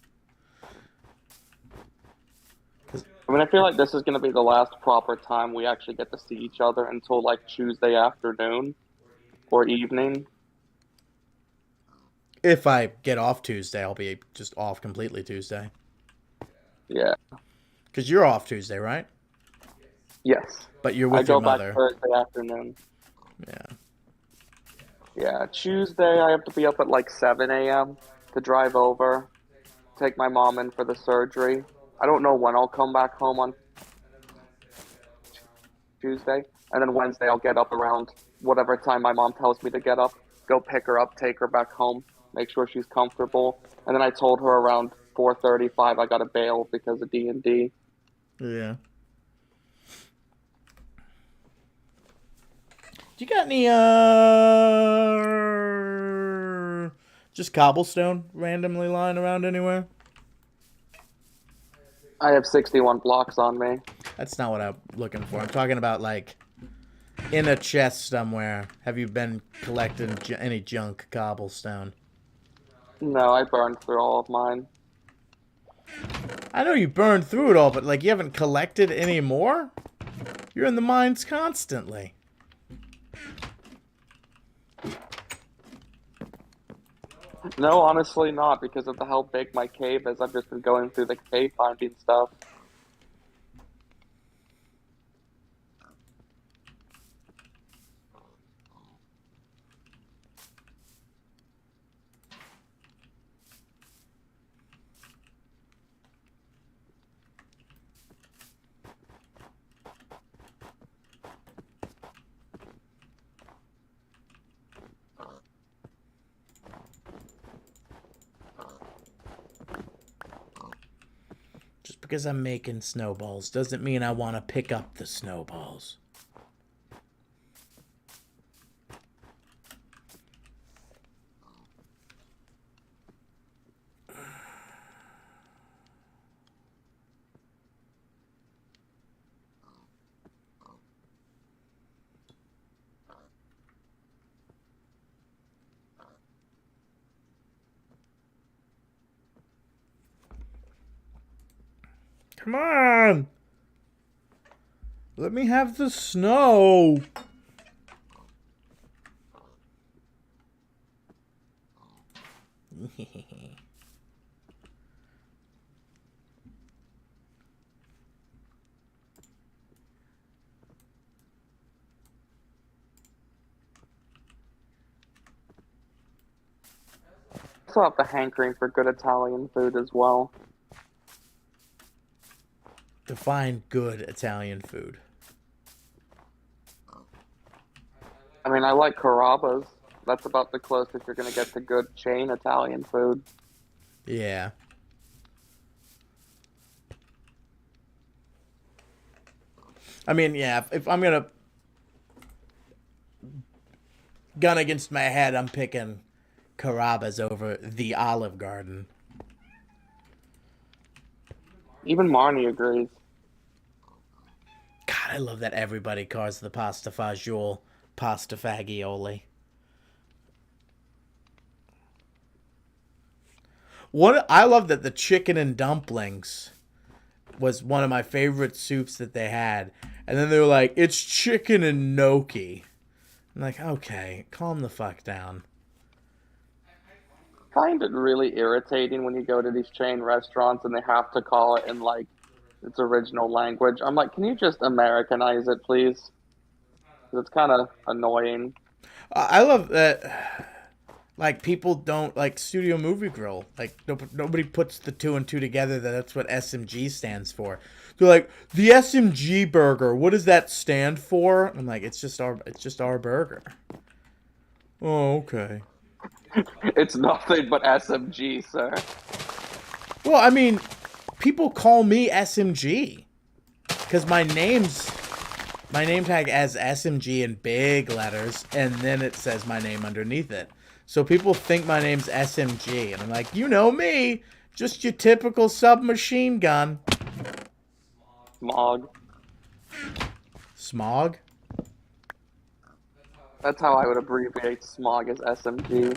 Speaker 2: I mean, I feel like this is going to be the last proper time we actually get to see each other until like Tuesday afternoon or evening.
Speaker 1: If I get off Tuesday, I'll be just off completely Tuesday.
Speaker 2: Yeah.
Speaker 1: Because you're off Tuesday, right?
Speaker 2: Yes.
Speaker 1: But you're with your mother.
Speaker 2: I go back Thursday afternoon.
Speaker 1: Yeah.
Speaker 2: Yeah, Tuesday I have to be up at like 7 a.m. to drive over, take my mom in for the surgery. I don't know when I'll come back home on Tuesday. And then Wednesday I'll get up around whatever time my mom tells me to get up, go pick her up, take her back home, make sure she's comfortable. And then I told her around 4:35 I got to bail because of D&D.
Speaker 1: Yeah. Do you got any, just cobblestone randomly lying around anywhere?
Speaker 2: I have 61 blocks on me.
Speaker 1: That's not what I'm looking for. I'm talking about, like, in a chest somewhere. Have you been collecting any junk cobblestone?
Speaker 2: No, I burned through all of mine.
Speaker 1: I know you burned through it all, but like you haven't collected any more? You're in the mines constantly.
Speaker 2: No, honestly not, because of how big my cave is. I've just been going through the cave finding stuff.
Speaker 1: Just because I'm making snowballs doesn't mean I want to pick up the snowballs. Come on! Let me have the snow!
Speaker 2: I still have the hankering for good Italian food as well.
Speaker 1: Define good Italian food.
Speaker 2: I mean, I like Carrabba's. That's about the closest you're gonna get to good chain Italian food.
Speaker 1: Yeah. I mean, yeah, if I'm gonna gun against my head, I'm picking Carrabba's over the Olive Garden.
Speaker 2: Even Marnie agrees.
Speaker 1: God, I love that everybody calls the pasta fagioli pasta fagioli. What I love that the chicken and dumplings was one of my favorite soups that they had, and then they were like, "It's chicken and gnocchi." I'm like, okay, calm the fuck down.
Speaker 2: Find it really irritating when you go to these chain restaurants and they have to call it in like its original language. I'm like, can you just Americanize it, please? 'Cause it's kind of annoying.
Speaker 1: I love that. Like people don't like Studio Movie Grill. Like nobody puts the two and two together. That's what SMG stands for. They're like the SMG burger. What does that stand for? I'm like, it's just our burger. Oh, okay.
Speaker 2: It's nothing but SMG, sir.
Speaker 1: Well, I mean, people call me SMG because my name tag as SMG in big letters, and then it says my name underneath it. So people think my name's SMG, and I'm like, you know me, just your typical submachine gun.
Speaker 2: Smog.
Speaker 1: Smog?
Speaker 2: That's how I would abbreviate smog as SMG.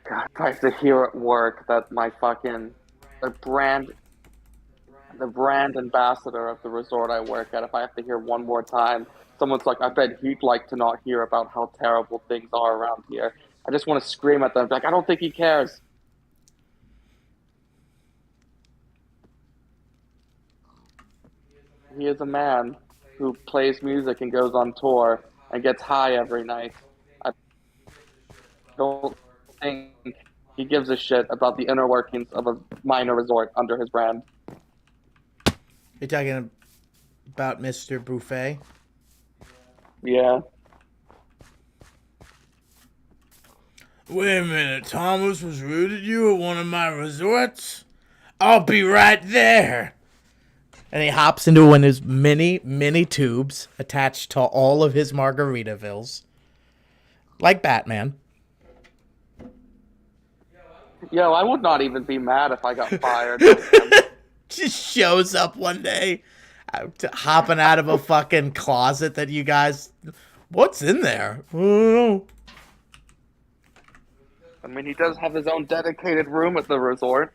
Speaker 2: God, I have to hear at work that my fucking the brand the brand ambassador of the resort I work at, if I have to hear one more time, someone's like, I bet he'd like to not hear about how terrible things are around here. I just want to scream at them, like, I don't think he cares. He is a man who plays music and goes on tour and gets high every night. I don't think he gives a shit about the inner workings of a minor resort under his brand.
Speaker 1: You're talking about Mr. Buffet?
Speaker 2: Yeah.
Speaker 1: Wait a minute, Thomas was rude at you at one of my resorts? I'll be right there. And he hops into one of his mini tubes attached to all of his Margaritavilles. Like Batman.
Speaker 2: Yo, I would not even be mad if I got fired.
Speaker 1: Just shows up one day, hopping out of a fucking closet that you guys... What's in there? I don't know.
Speaker 2: I mean, he does have his own dedicated room at the resort.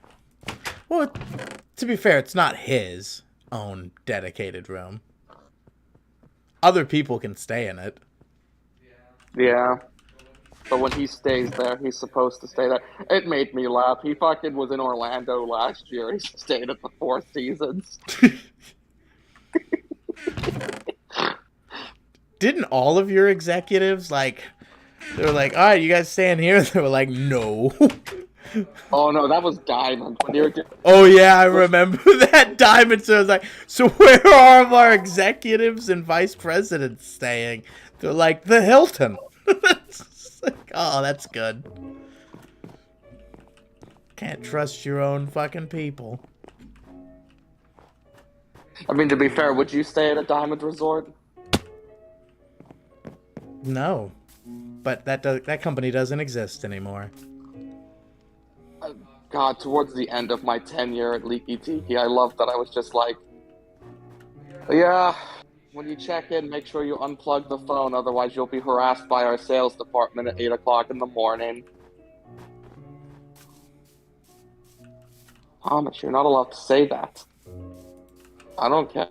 Speaker 1: Well, to be fair, it's not his own dedicated room. Other people can stay in it.
Speaker 2: Yeah. But when he stays there, he's supposed to stay there. It made me laugh. He fucking was in Orlando last year. He stayed at the Four Seasons.
Speaker 1: Didn't all of your executives, like, they were like, all right, you guys staying here? They were like, no.
Speaker 2: Oh, no, that was Diamond. When they were
Speaker 1: Oh, yeah, I remember that. Diamond. So I was like, so where are all of our executives and vice presidents staying? They're like, the Hilton. Like, oh, that's good. Can't trust your own fucking people.
Speaker 2: I mean, to be fair, would you stay at a Diamond resort?
Speaker 1: No. But that company doesn't exist anymore.
Speaker 2: God, towards the end of my tenure at Leaky Tiki, I loved that I was just like, yeah, when you check in, make sure you unplug the phone, otherwise you'll be harassed by our sales department at 8 o'clock in the morning. Thomas, you're not allowed to say that. I don't care.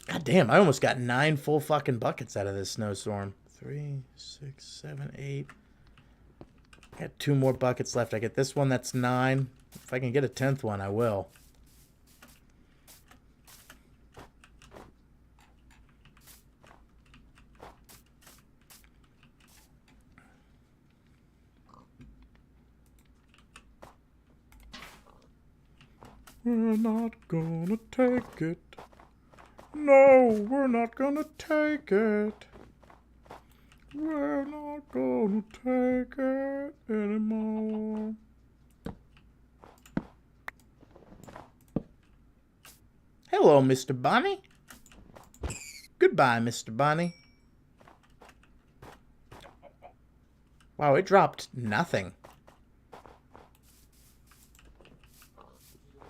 Speaker 1: God damn, I almost got 9 full fucking buckets out of this snowstorm. 3, 6, 7, 8. Got 2 more buckets left. I get this one, that's 9. If I can get a 10th one, I will. We're not gonna take it. No, we're not gonna take it. We're not gonna take it anymore. Hello, Mr. Bunny. Goodbye, Mr. Bunny. Wow, it dropped nothing.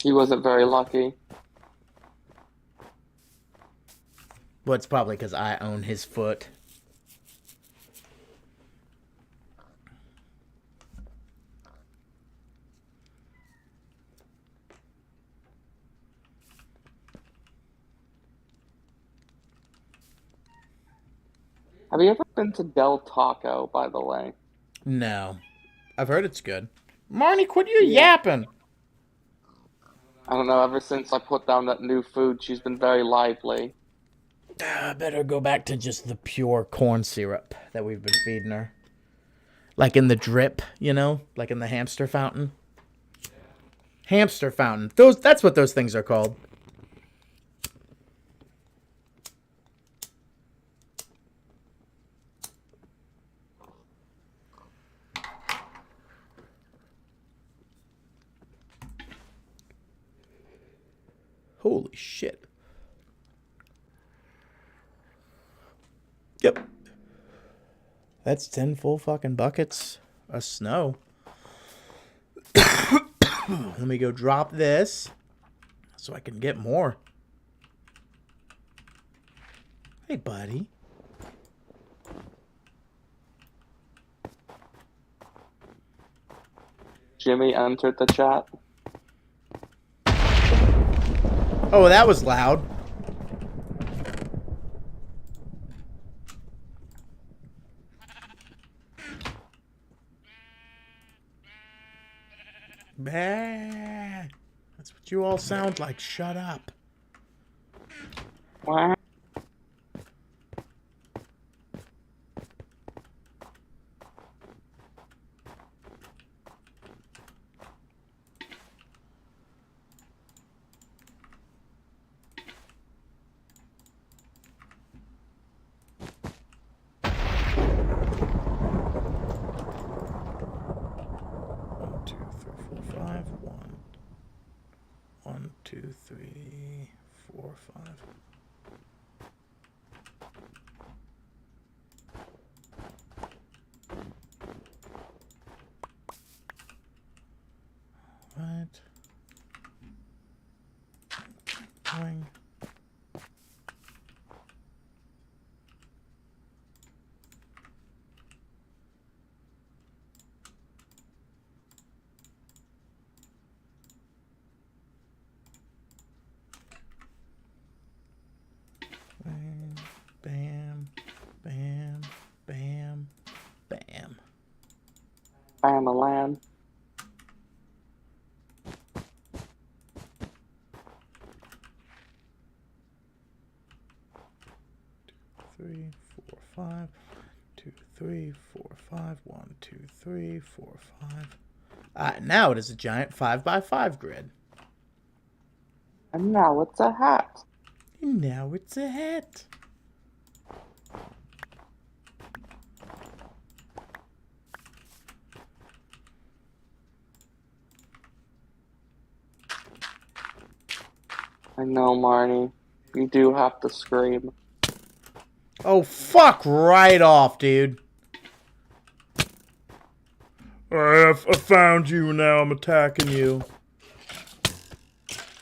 Speaker 2: He wasn't very lucky.
Speaker 1: Well, it's probably because I own his foot.
Speaker 2: Have you ever been to Del Taco, by the way?
Speaker 1: No. I've heard it's good. Marnie, quit your yapping.
Speaker 2: I don't know, ever since I put down that new food, she's been very lively.
Speaker 1: I better go back to just the pure corn syrup that we've been feeding her. Like in the drip, you know? Like in the hamster fountain. Hamster fountain. That's what those things are called. Holy shit. Yep. That's 10 full fucking buckets of snow. Let me go drop this so I can get more. Hey, buddy.
Speaker 2: Jimmy entered the chat.
Speaker 1: Oh, that was loud. Bah. That's what you all sound like. Shut up.
Speaker 2: What?
Speaker 1: 1, 2, 3, 4, 5. Right. Going. Bam, bam, bam, bam.
Speaker 2: I'm a lamb.
Speaker 1: 3, 4, 5. 2, 3, 4, 5. 1, 2, 3, 4, 5. Now it is a giant 5x5 grid.
Speaker 2: And now it's a hat.
Speaker 1: And now it's a hat.
Speaker 2: I know, Marnie. You do have to scream.
Speaker 1: Oh, fuck right off, dude. I found you, now I'm attacking you.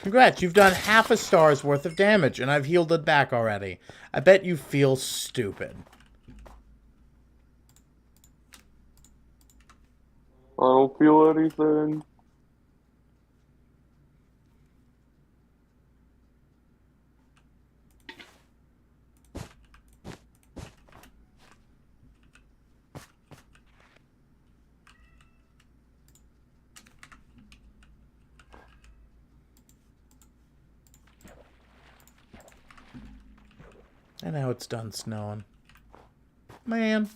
Speaker 1: Congrats, you've done half a star's worth of damage, and I've healed it back already. I bet you feel stupid.
Speaker 2: I don't feel anything.
Speaker 1: And now it's done snowing. Man.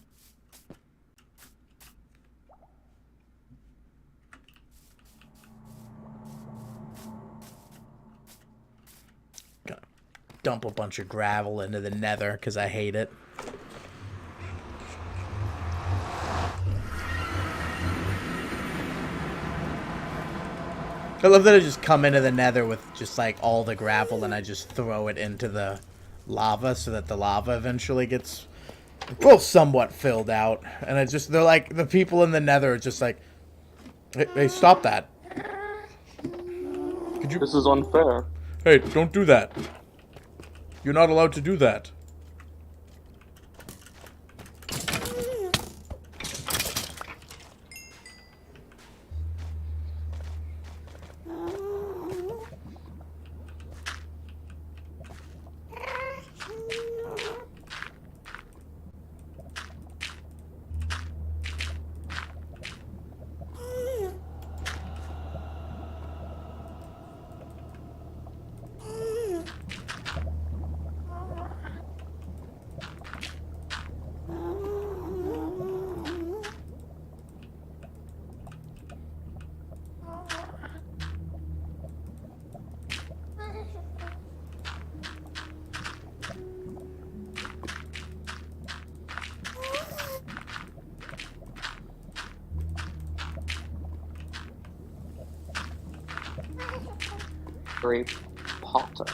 Speaker 1: Gonna dump a bunch of gravel into the nether because I hate it. I love that I just come into the nether with just like all the gravel and I just throw it into the lava so that the lava eventually gets, well, somewhat filled out. And I just, they're like, the people in the nether are just like, hey, stop that. Could you?
Speaker 2: This is unfair.
Speaker 1: Hey, don't do that. You're not allowed to do that.
Speaker 2: Great Potter.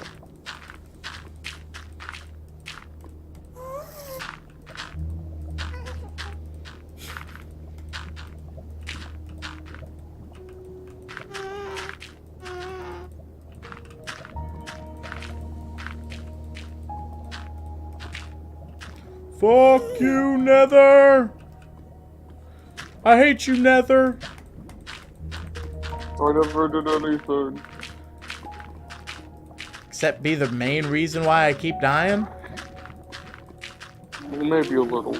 Speaker 1: Fuck you, Nether! I hate you, Nether!
Speaker 2: I never did anything.
Speaker 1: Except be the main reason why I keep dying?
Speaker 2: Well, maybe a little.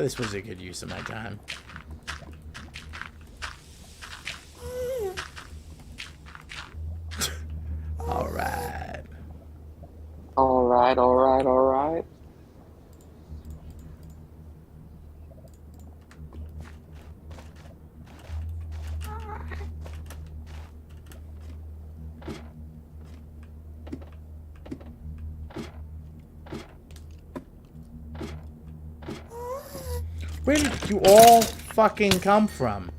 Speaker 1: But this was a good use of my time. Alright.
Speaker 2: Alright, alright, alright.
Speaker 1: Where did you all fucking come from?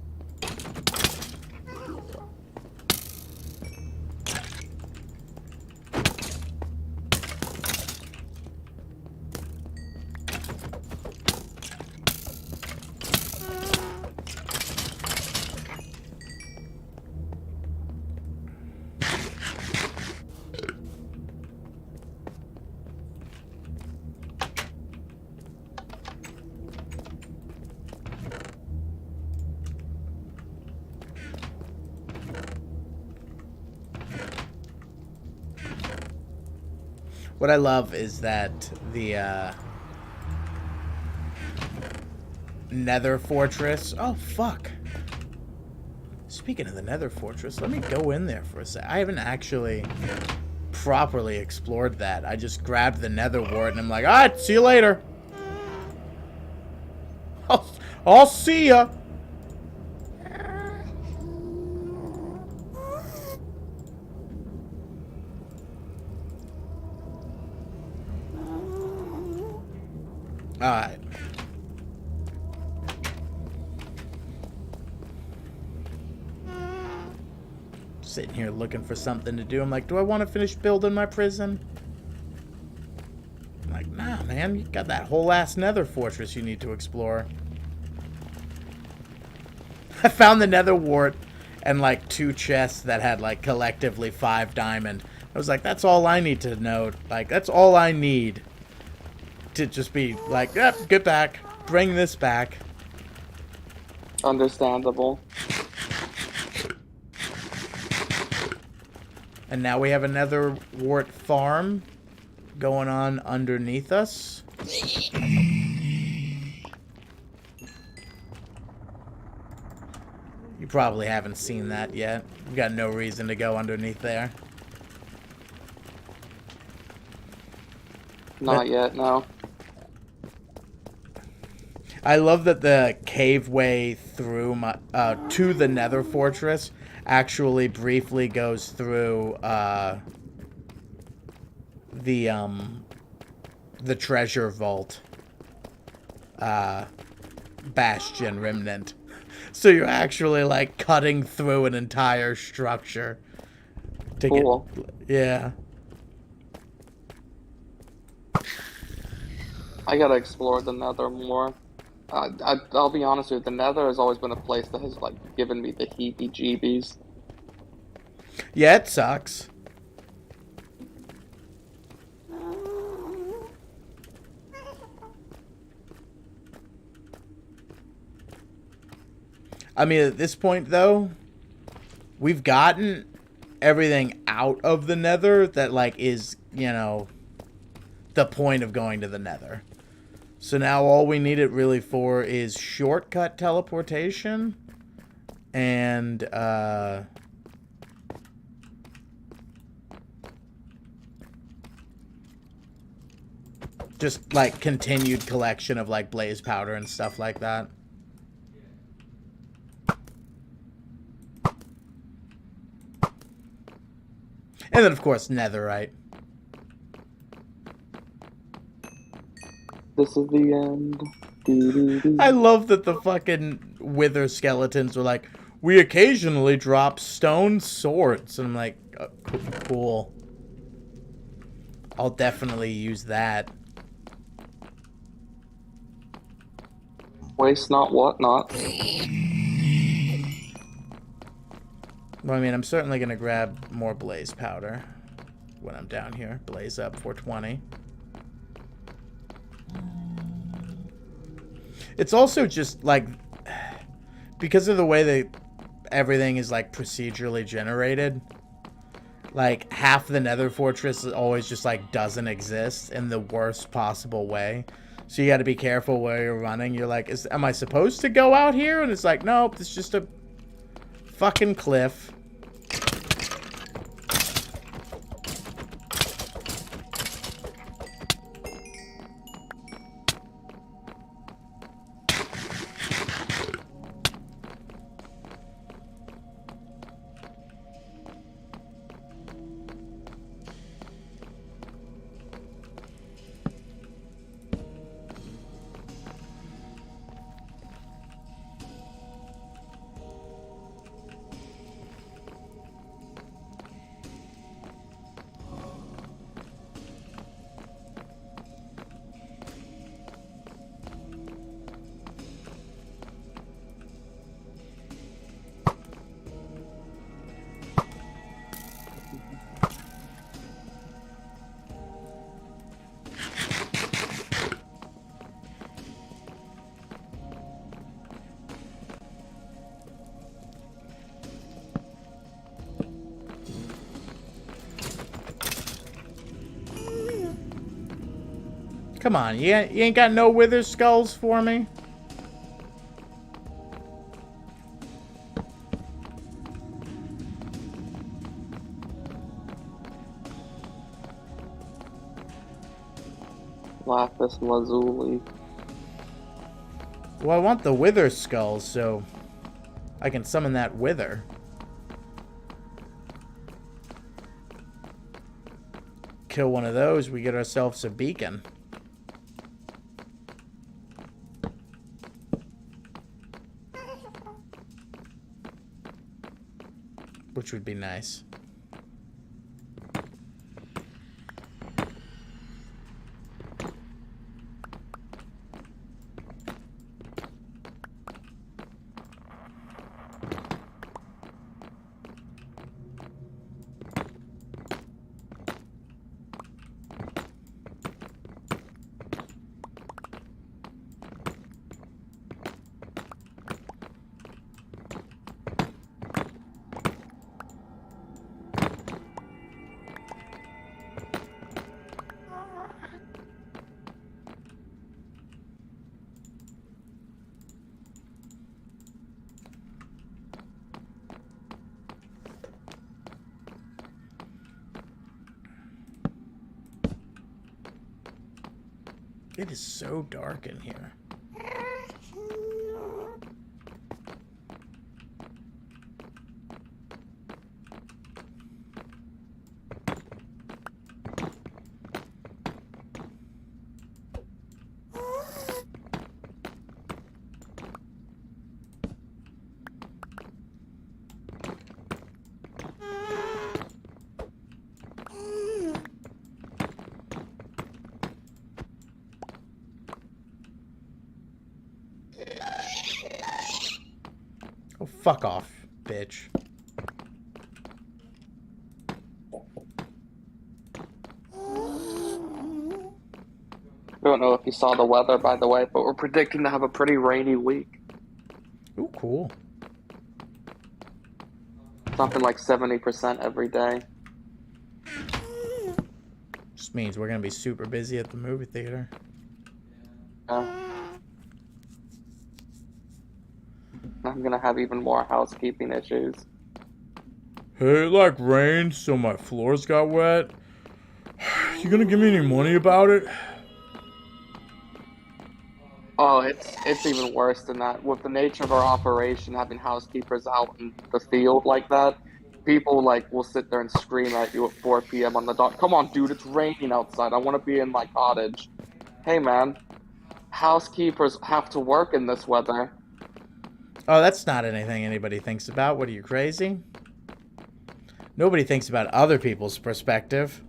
Speaker 1: What I love is that the Nether Fortress. Oh, fuck. Speaking of the Nether Fortress, let me go in there for a sec. I haven't actually properly explored that. I just grabbed the Nether Wart and I'm like, alright, see you later. I'll see ya. Alright. Sitting here looking for something to do. I'm like, do I want to finish building my prison? I'm like, nah, man. You got that whole ass Nether Fortress you need to explore. I found the Nether Wart and like 2 chests that had like collectively 5 diamond. I was like, that's all I need to know. Like, that's all I need. To just be like, yep, get back. Bring this back.
Speaker 2: Understandable.
Speaker 1: And now we have another Wart farm going on underneath us. You probably haven't seen that yet. You've got no reason to go underneath there.
Speaker 2: Not yet, no.
Speaker 1: I love that the cave way through my to the Nether Fortress actually briefly goes through the treasure vault bastion remnant. So you're actually like cutting through an entire structure to
Speaker 2: Cool.
Speaker 1: Yeah.
Speaker 2: I gotta explore the Nether more. I'll be honest with you, the Nether has always been a place that has like given me the heebie-jeebies.
Speaker 1: Yeah, it sucks. I mean, at this point, though, we've gotten everything out of the Nether that, like, is, you know, the point of going to the Nether. So now all we need it really for is shortcut teleportation and, just, like, continued collection of, like, blaze powder and stuff like that. And then, of course, netherite.
Speaker 2: This is the end. Doo-doo-doo.
Speaker 1: I love that the fucking wither skeletons were like, we occasionally drop stone swords. And I'm like, cool. I'll definitely use that.
Speaker 2: Waste not, what not.
Speaker 1: Well, I mean, I'm certainly going to grab more blaze powder when I'm down here. Blaze up 420. It's also just, like, because of the way that everything is, like, procedurally generated, like, half the Nether Fortress always just, like, doesn't exist in the worst possible way. So you got to be careful where you're running. You're like, am I supposed to go out here? And it's like, nope, it's just a fucking cliff. Come on, you ain't got no wither skulls for me?
Speaker 2: Lapis lazuli.
Speaker 1: Well, I want the wither skulls so I can summon that wither. Kill one of those, we get ourselves a beacon. Which would be nice. It is so dark in here. Oh, fuck off, bitch.
Speaker 2: I don't know if you saw the weather, by the way, but we're predicting to have a pretty rainy week.
Speaker 1: Ooh, cool.
Speaker 2: Something like 70% every day.
Speaker 1: Just means we're gonna be super busy at the movie theater.
Speaker 2: I'm gonna have even more housekeeping issues.
Speaker 1: Hey, it like rained, so my floors got wet. You gonna give me any money about it?
Speaker 2: Oh, it's even worse than that. With the nature of our operation, having housekeepers out in the field like that, people like will sit there and scream at you at 4 p.m. on the dot. Come on, dude, it's raining outside. I want to be in my cottage. Hey, man, housekeepers have to work in this weather.
Speaker 1: Oh, that's not anything anybody thinks about. What are you, crazy? Nobody thinks about other people's perspective.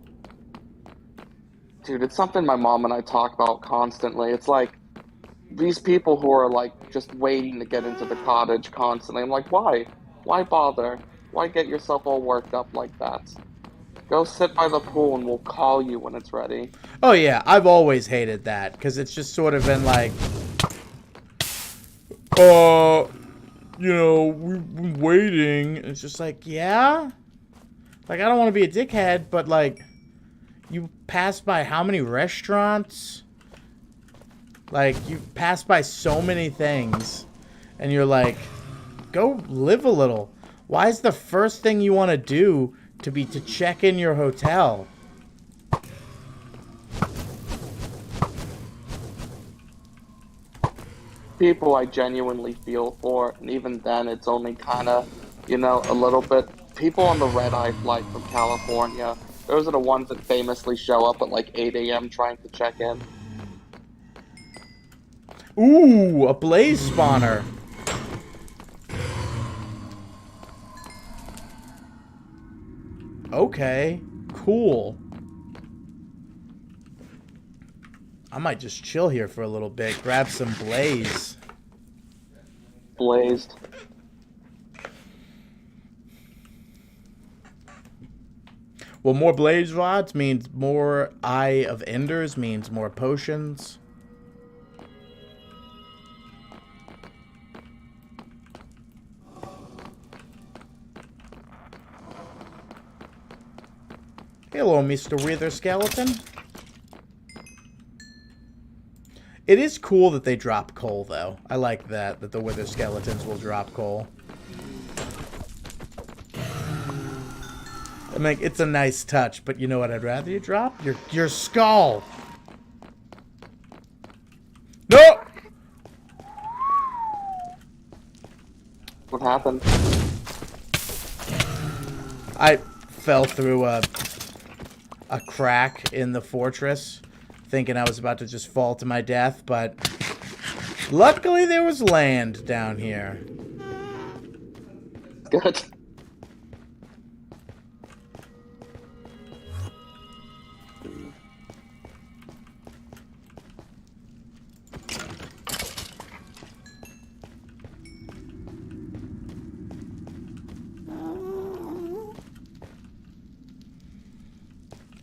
Speaker 2: Dude, it's something my mom and I talk about constantly. It's like these people who are like just waiting to get into the cottage constantly. I'm like, why? Why bother? Why get yourself all worked up like that? Go sit by the pool and we'll call you when it's ready.
Speaker 1: Oh, yeah, I've always hated that, because it's just sort of been like, you know, we've been waiting. It's just like, yeah? Like, I don't want to be a dickhead, but, like, you pass by how many restaurants Like, you pass by so many things, and you're like, go live a little. Why is the first thing you want to do to check in your hotel?
Speaker 2: People I genuinely feel for, and even then, it's only kind of, you know, a little bit. People on the red eye flight from California, those are the ones that famously show up at like 8 a.m. trying to check in.
Speaker 1: Ooh, a blaze spawner. Okay, cool. I might just chill here for a little bit, grab some blaze.
Speaker 2: Blazed.
Speaker 1: Well, more blaze rods means more Eye of Enders, means more potions. Hello, Mr. Wither Skeleton. It is cool that they drop coal, though. I like that the Wither Skeletons will drop coal. I mean, it's a nice touch, but you know what I'd rather you drop? Your skull! No!
Speaker 2: What happened?
Speaker 1: I fell through a crack in the fortress, thinking I was about to just fall to my death, but luckily there was land down here.
Speaker 2: Good.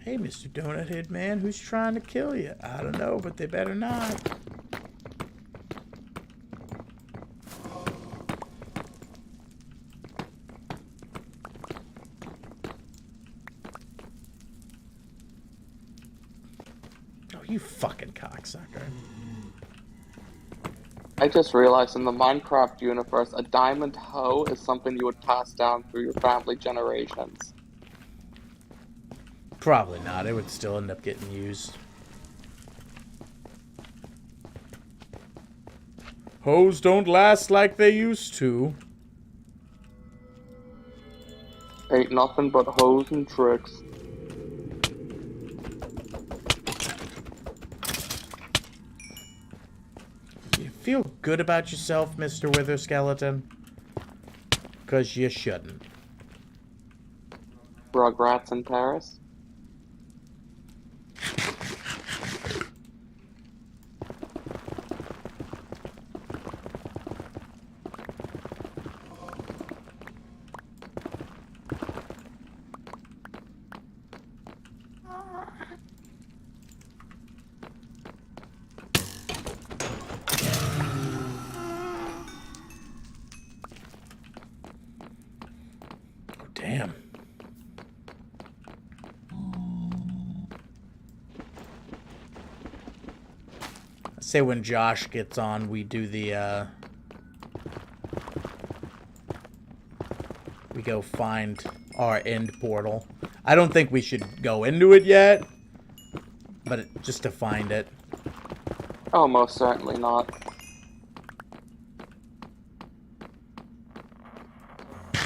Speaker 1: Hey, Mr. Donut Head Man, who's trying to kill you? I don't know, but they better not. Oh, you fucking cocksucker.
Speaker 2: I just realized in the Minecraft universe, a diamond hoe is something you would pass down through your family generations.
Speaker 1: Probably not. It would still end up getting used. Hoes don't last like they used to.
Speaker 2: Ain't nothing but hoes and tricks.
Speaker 1: You feel good about yourself, Mr. Wither Skeleton? 'Cause you shouldn't.
Speaker 2: Rugrats in Paris.
Speaker 1: Damn. I say when Josh gets on, we do the, we go find our end portal. I don't think we should go into it yet, but just to find it.
Speaker 2: Oh, most certainly not.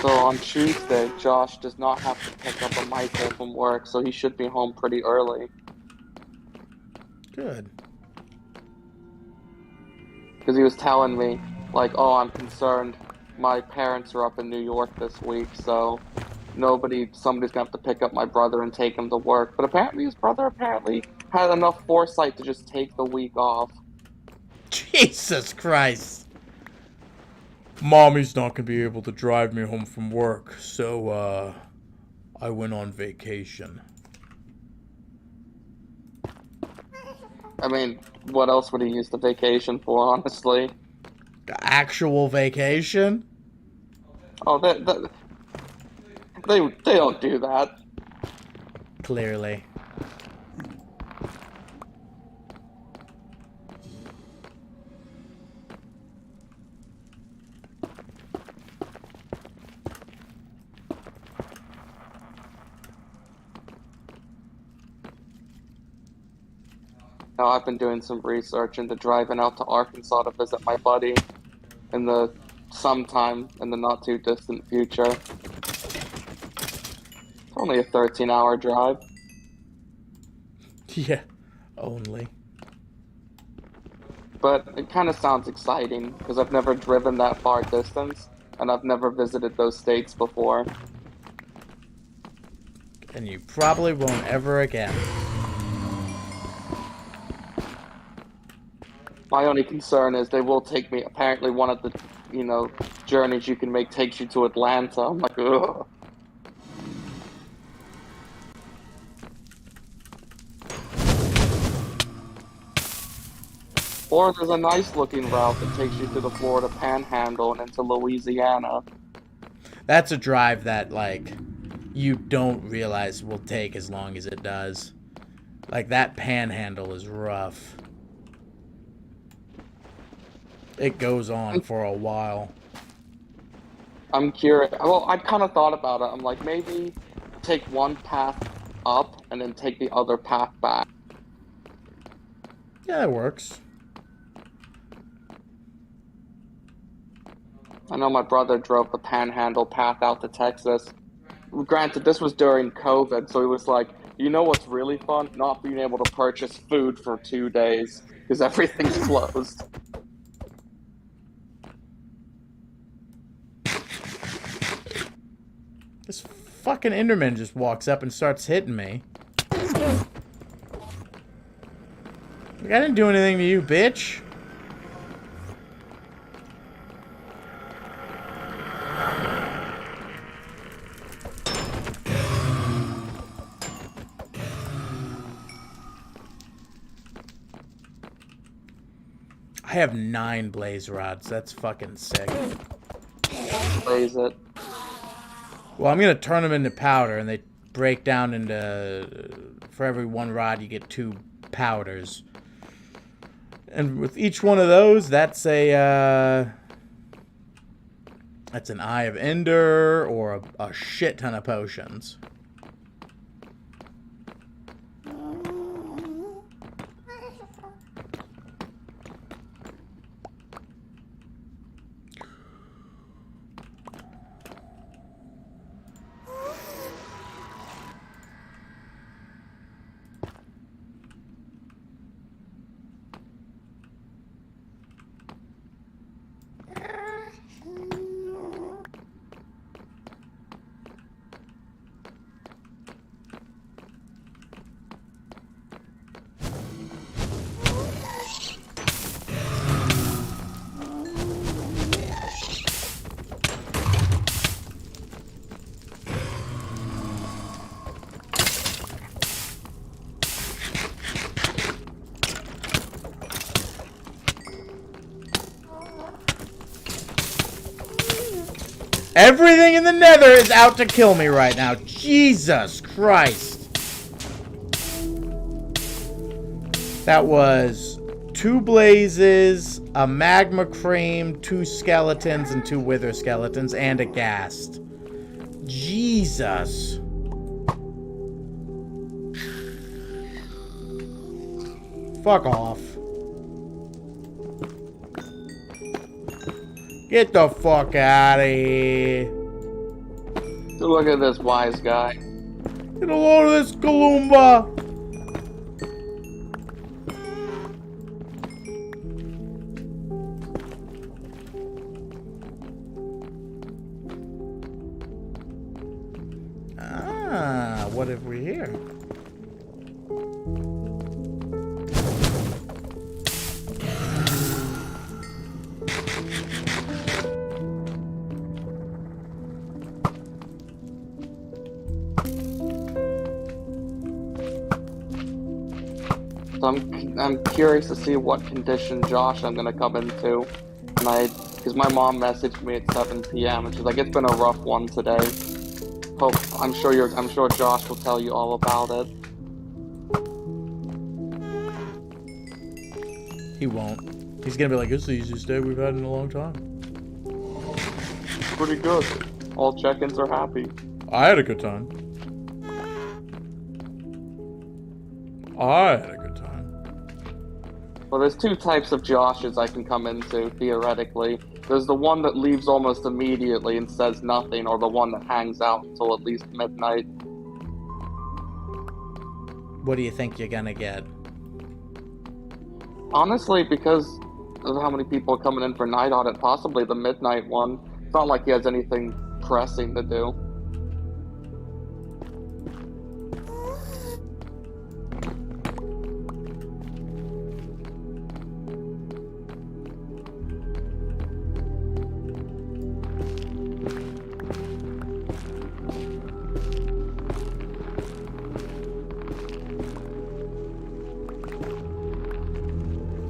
Speaker 2: So on Tuesday, Josh does not have to pick up a Michael from work, so he should be home pretty early.
Speaker 1: Good.
Speaker 2: Because he was telling me, like, oh, I'm concerned. My parents are up in New York this week, so somebody's gonna have to pick up my brother and take him to work. But apparently his brother had enough foresight to just take the week off.
Speaker 1: Jesus Christ. Mommy's not gonna be able to drive me home from work, so, I went on vacation.
Speaker 2: I mean, what else would he use the vacation for, honestly?
Speaker 1: Actual vacation?
Speaker 2: Oh, they don't do that.
Speaker 1: Clearly.
Speaker 2: Now I've been doing some research into driving out to Arkansas to visit my buddy in the sometime in the not too distant future. It's only a 13-hour drive.
Speaker 1: Yeah, only.
Speaker 2: But it kind of sounds exciting because I've never driven that far distance and I've never visited those states before.
Speaker 1: And you probably won't ever again.
Speaker 2: My only concern is they will take me. Apparently, one of the, journeys you can make takes you to Atlanta. I'm like, ugh. Or there's a nice looking route that takes you to the Florida Panhandle and into Louisiana.
Speaker 1: That's a drive that, like, you don't realize will take as long as it does. Like, that Panhandle is rough. It goes on for a while.
Speaker 2: I'm curious. Well, I kind of thought about it. I'm like, maybe take one path up and then take the other path back.
Speaker 1: Yeah, that works.
Speaker 2: I know my brother drove the Panhandle path out to Texas. Granted, this was during COVID, so he was like, you know what's really fun? Not being able to purchase food for 2 days because everything's closed.
Speaker 1: This fucking Enderman just walks up and starts hitting me. Like, I didn't do anything to you, bitch. I have 9 blaze rods. That's fucking sick.
Speaker 2: Blaze it.
Speaker 1: Well, I'm gonna turn them into powder, and they break down into... For every 1 rod, you get 2 powders. And with each one of those, that's a... that's an Eye of Ender, or a shit ton of potions. Everything in the nether is out to kill me right now. Jesus Christ. That was 2 blazes, a magma cream, 2 skeletons, and 2 wither skeletons, and a ghast. Jesus. Fuck off. Get the fuck out of here.
Speaker 2: Look at this wise guy.
Speaker 1: Get a load of this Galumba. Ah, what have we here?
Speaker 2: So I'm curious to see what condition Josh I'm gonna come into, and because my mom messaged me at 7 p.m. and she's like, it's been a rough one today. I'm sure Josh will tell you all about it.
Speaker 1: He won't. He's gonna be like, it's the easiest day we've had in a long time.
Speaker 2: Pretty good. All check-ins are happy.
Speaker 1: I had a good time. I had a good time.
Speaker 2: Well, there's two types of Joshes I can come into, theoretically. There's the one that leaves almost immediately and says nothing, or the one that hangs out until at least midnight.
Speaker 1: What do you think you're gonna get?
Speaker 2: Honestly, because of how many people are coming in for night audit, possibly the midnight one. It's not like he has anything pressing to do.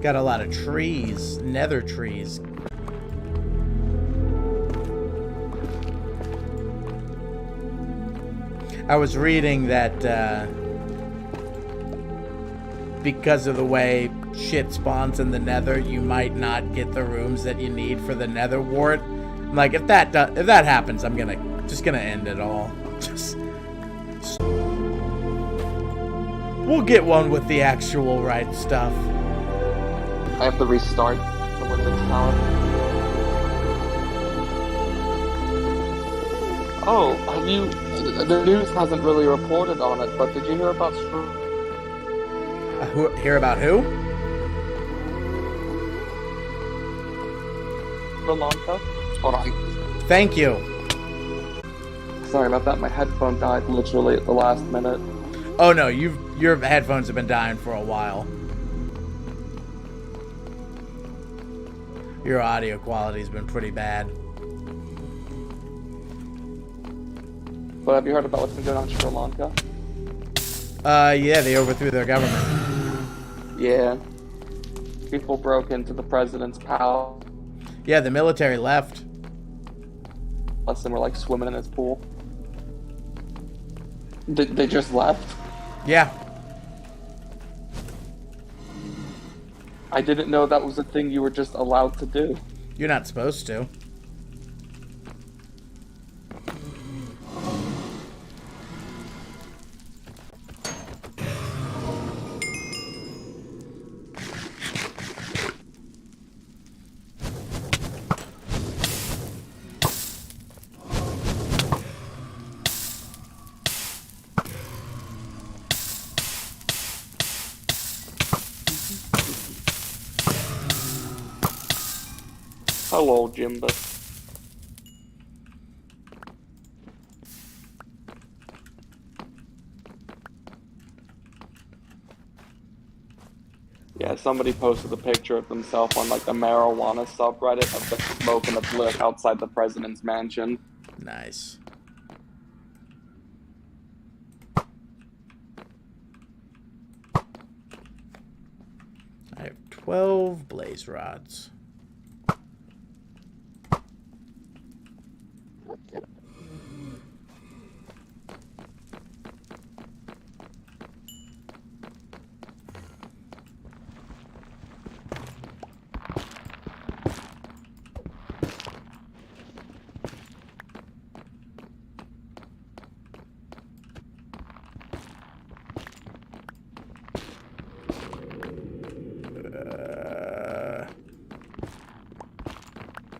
Speaker 1: Got a lot of trees, nether trees. I was reading that because of the way shit spawns in the nether, you might not get the rooms that you need for the nether wart. I'm like, if that happens, I'm just gonna end it all. We'll get one with the actual right stuff.
Speaker 2: I have to restart the Windows Tower. Oh, have you... The news hasn't really reported on it, but did you hear about...
Speaker 1: Hear about who?
Speaker 2: Sri Lanka? Hold on.
Speaker 1: Thank you.
Speaker 2: Sorry about that, my headphone died literally at the last minute.
Speaker 1: Oh no, your headphones have been dying for a while. Your audio quality's been pretty bad.
Speaker 2: But have you heard about what's been going on in Sri Lanka?
Speaker 1: Yeah, they overthrew their government.
Speaker 2: Yeah. People broke into the president's palace.
Speaker 1: Yeah, the military left.
Speaker 2: And were like swimming in his pool. They just left?
Speaker 1: Yeah.
Speaker 2: I didn't know that was a thing you were just allowed to do.
Speaker 1: You're not supposed to.
Speaker 2: Hello, Jimbo. Yeah, somebody posted a picture of themselves on like the marijuana subreddit of the smoking a blick outside the president's mansion.
Speaker 1: Nice. I have 12 blaze rods.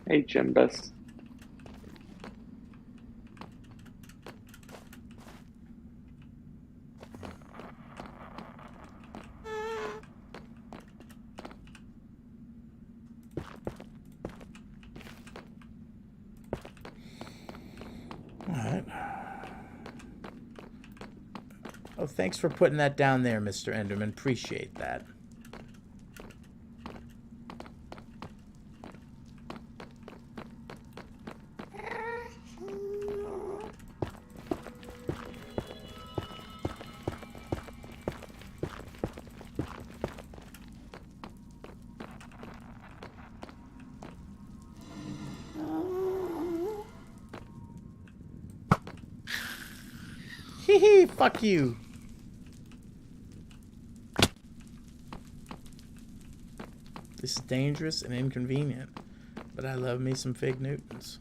Speaker 2: Hey, Jimbus.
Speaker 1: Alright. Oh, thanks for putting that down there, Mr. Enderman. Appreciate that. Hee, fuck you. This is dangerous and inconvenient, but I love me some Fig Newtons.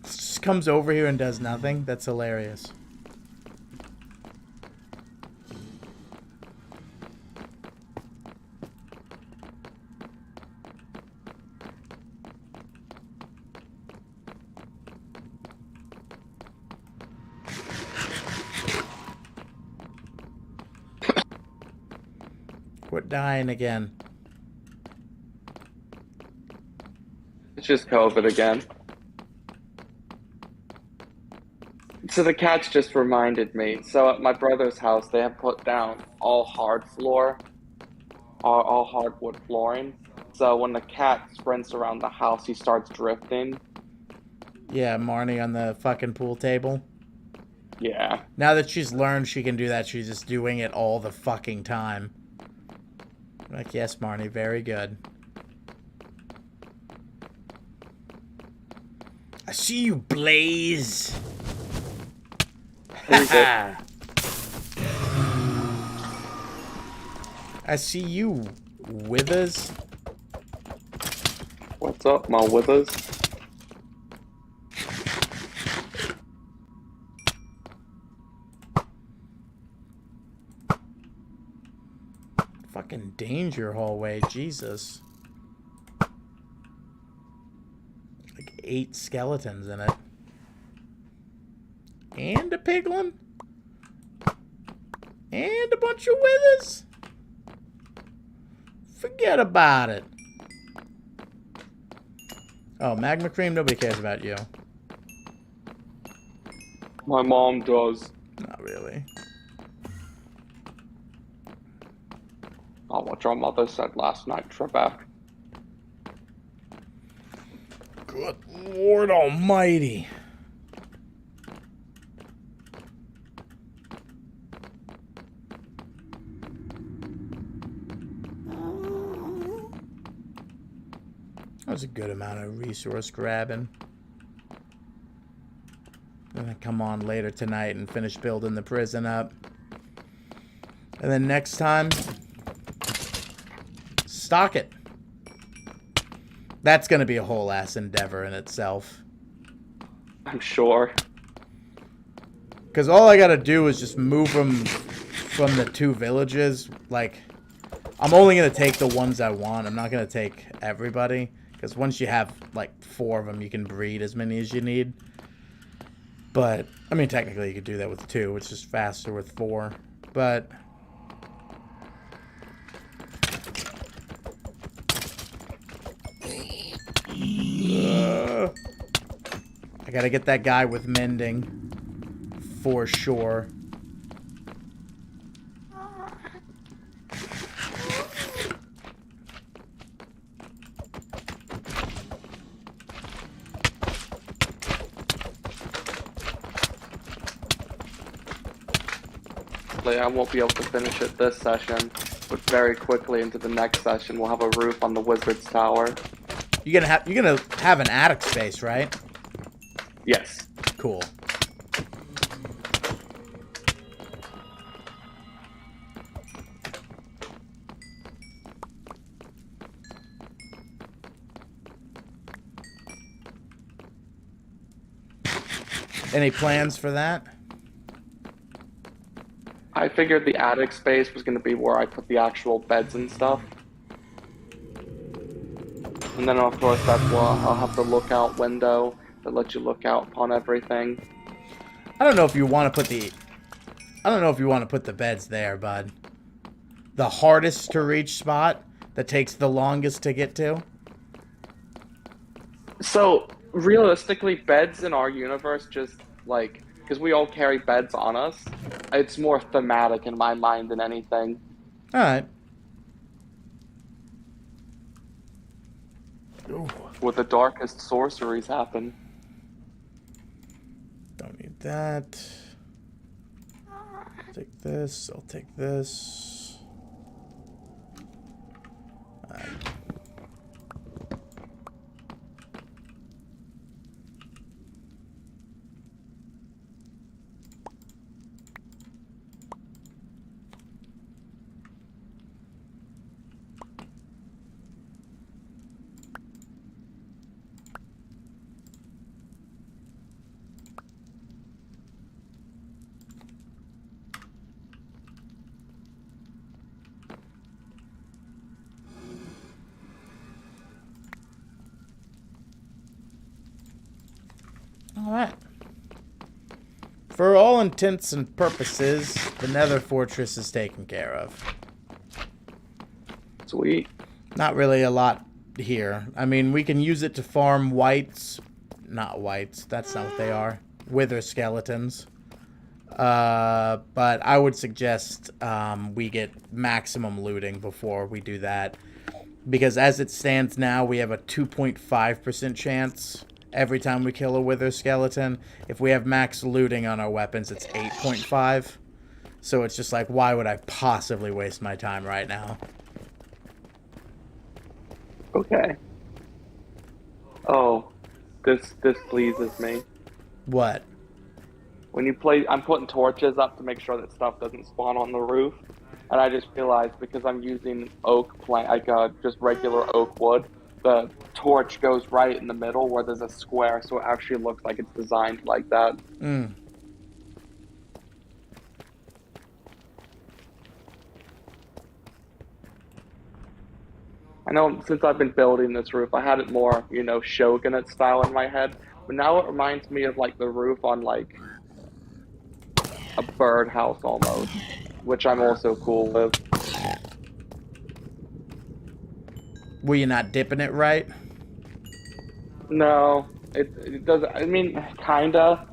Speaker 1: Just comes over here and does nothing. That's hilarious. Quit dying again.
Speaker 2: It's just COVID again. So the cats just reminded me. So at my brother's house, they have put down all hardwood flooring. So when the cat sprints around the house, he starts drifting.
Speaker 1: Yeah, Marnie on the fucking pool table.
Speaker 2: Yeah.
Speaker 1: Now that she's learned she can do that, she's just doing it all the fucking time. Like, yes, Marnie, very good. I see you, Blaze. I see you, Withers.
Speaker 2: What's up, my withers?
Speaker 1: Fucking danger hallway, Jesus. Like 8 skeletons in it. And a piglin. And a bunch of withers. Forget about it. Oh, Magma Cream, nobody cares about you.
Speaker 2: My mom does.
Speaker 1: Not really.
Speaker 2: Oh, what your mother said last night, Trebek.
Speaker 1: Good Lord Almighty. That was a good amount of resource grabbing. Gonna come on later tonight and finish building the prison up. And then next time, stock it. That's gonna be a whole ass endeavor in itself.
Speaker 2: I'm sure.
Speaker 1: Because all I gotta do is just move them from the 2 villages. Like, I'm only gonna take the ones I want. I'm not gonna take everybody. Because once you have, like, 4 of them, you can breed as many as you need. But, I mean, technically you could do that with 2, which is faster with 4. But... I gotta get that guy with mending. For sure.
Speaker 2: I won't be able to finish it this session, but very quickly into the next session, we'll have a roof on the wizard's tower.
Speaker 1: You're gonna have an attic space, right?
Speaker 2: Yes.
Speaker 1: Cool. Any plans for that?
Speaker 2: I figured the attic space was going to be where I put the actual beds and stuff. And then, of course, that's where I'll have the lookout window that lets you look out upon everything.
Speaker 1: I don't know if you want to put the... I don't know if you want to put the beds there, bud. The hardest to reach spot that takes the longest to get to.
Speaker 2: So, realistically, beds in our universe just, like... Because we all carry beds on us. It's more thematic in my mind than anything.
Speaker 1: Alright.
Speaker 2: Where the darkest sorceries happen.
Speaker 1: Don't need that. Take this. I'll take this. Alright. Alright. For all intents and purposes, the Nether Fortress is taken care of.
Speaker 2: Sweet.
Speaker 1: Not really a lot here. I mean, we can use it to farm whites. Not whites. That's not what they are. Wither skeletons. But I would suggest we get maximum looting before we do that. Because as it stands now, we have a 2.5% chance every time we kill a wither skeleton. If we have max looting on our weapons, it's 8.5. So it's just like, why would I possibly waste my time right now?
Speaker 2: Okay. Oh, this pleases me.
Speaker 1: What?
Speaker 2: When you play, I'm putting torches up to make sure that stuff doesn't spawn on the roof, and I just realized because I'm using oak plant, like just regular oak wood, the torch goes right in the middle where there's a square, so it actually looks like it's designed like that.
Speaker 1: Mm.
Speaker 2: I know since I've been building this roof, I had it more, you know, shogunate style in my head, but now it reminds me of like the roof on like a birdhouse almost, which I'm also cool with.
Speaker 1: Were you not dipping it right?
Speaker 2: No, it doesn't. I mean, kinda,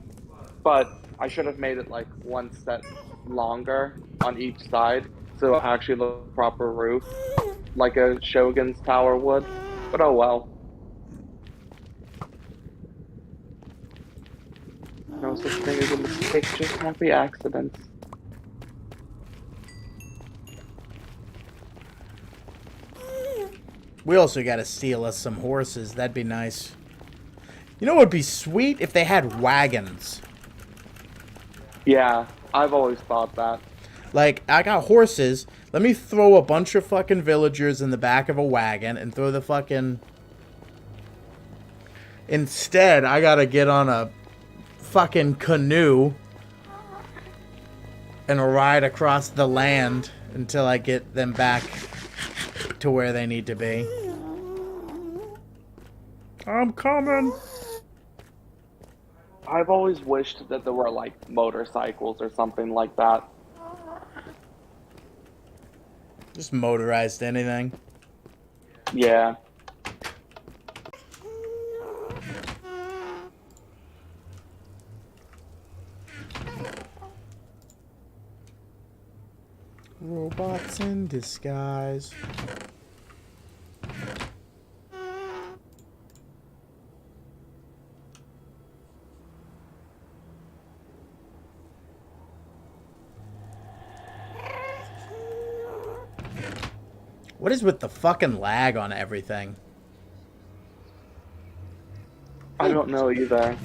Speaker 2: but I should have made it like one set longer on each side, so it actually looks like a proper roof, like a Shogun's tower would. But oh well. No such thing as a mistake, just happy accidents.
Speaker 1: We also gotta steal us some horses. That'd be nice. You know what would be sweet? If they had wagons.
Speaker 2: Yeah, I've always thought that.
Speaker 1: Like, I got horses. Let me throw a bunch of fucking villagers in the back of a wagon and throw the fucking... Instead, I gotta get on a fucking canoe and ride across the land until I get them back to where they need to be. I'm coming.
Speaker 2: I've always wished that there were like motorcycles or something like that.
Speaker 1: Just motorized anything.
Speaker 2: Yeah.
Speaker 1: Robots in disguise. What is with the fucking lag on everything?
Speaker 2: I don't know either.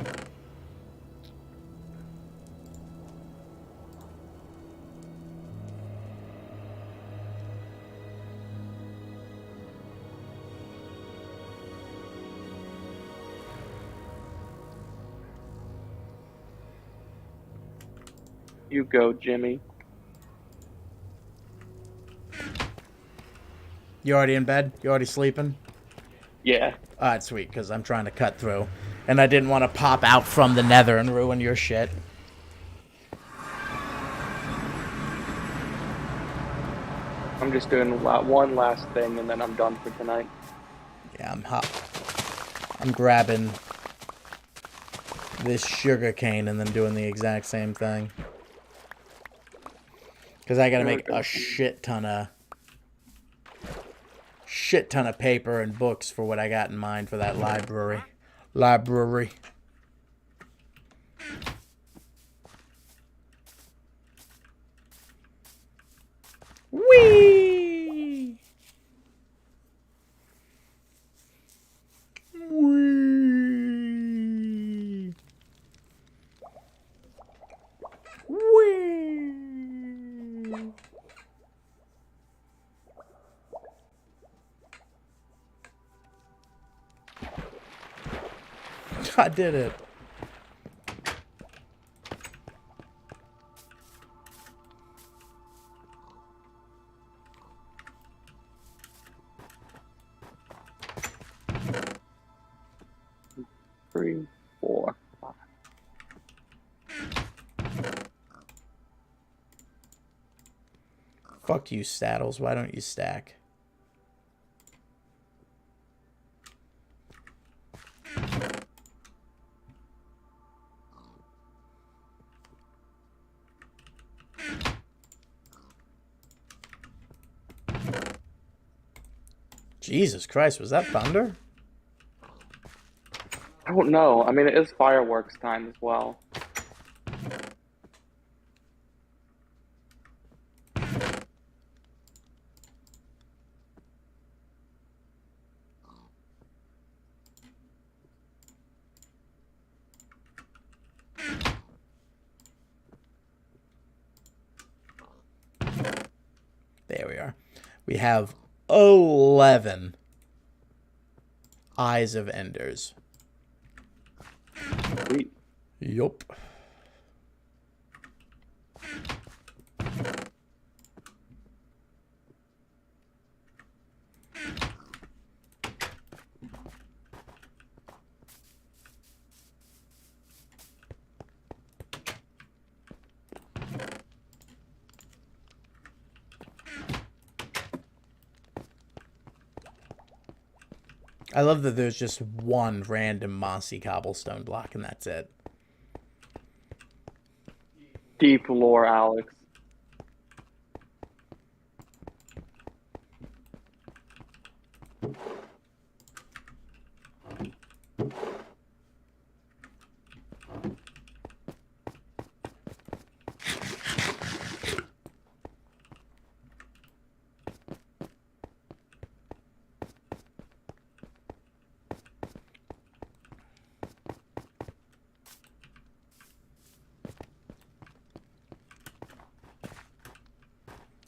Speaker 2: You go, Jimmy.
Speaker 1: You already in bed? You already sleeping?
Speaker 2: Yeah.
Speaker 1: Alright, sweet, because I'm trying to cut through. And I didn't want to pop out from the nether and ruin your shit.
Speaker 2: I'm just doing one last thing and then I'm done for tonight.
Speaker 1: Yeah, I'm hot. I'm grabbing this sugar cane and then doing the exact same thing. Because I gotta make a shit ton of paper and books for what I got in mind for that library. Whee! Whee! Whee! I did it.
Speaker 2: Three, 4, 5.
Speaker 1: Fuck you, Staddles. Why don't you stack? Jesus Christ, was that thunder?
Speaker 2: I don't know. I mean, it is fireworks time as well.
Speaker 1: There we are. We have 11 Eyes of Enders.
Speaker 2: Sweet.
Speaker 1: Yup. I love that there's just one random mossy cobblestone block and that's it.
Speaker 2: Deep lore, Alex.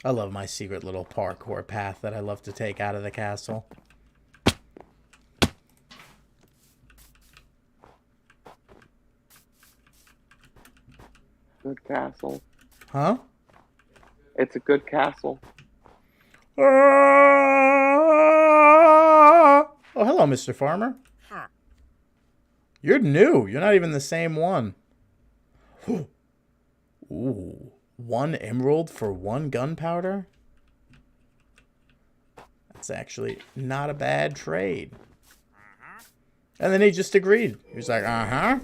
Speaker 1: I love my secret little parkour path that I love to take out of the castle.
Speaker 2: Good castle.
Speaker 1: Huh?
Speaker 2: It's a good castle.
Speaker 1: Oh, hello, Mr. Farmer. You're new. You're not even the same one. Ooh. 1 emerald for 1 gunpowder? That's actually not a bad trade. And then he just agreed. He was like, uh-huh.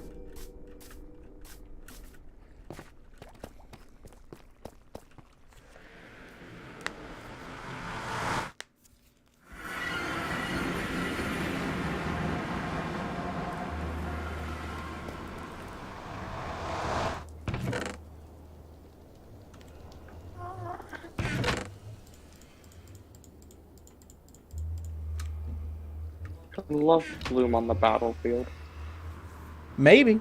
Speaker 2: I love Bloom on the battlefield.
Speaker 1: Maybe.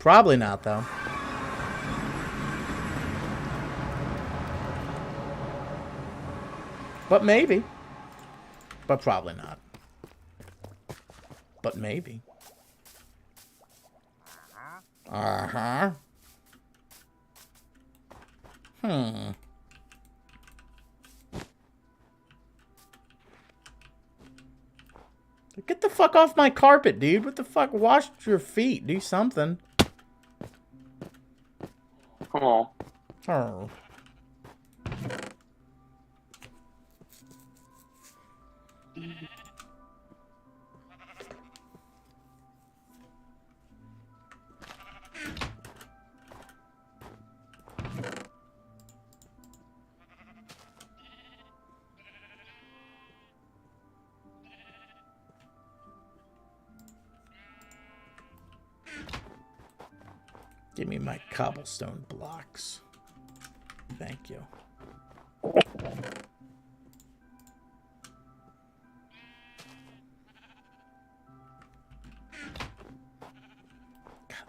Speaker 1: Probably not, though. But maybe. But probably not. But maybe. Uh-huh. Hmm. Get the fuck off my carpet, dude. What the fuck? Wash your feet. Do something.
Speaker 2: Oh.
Speaker 1: Oh. Give me my cobblestone blocks. Thank you. God,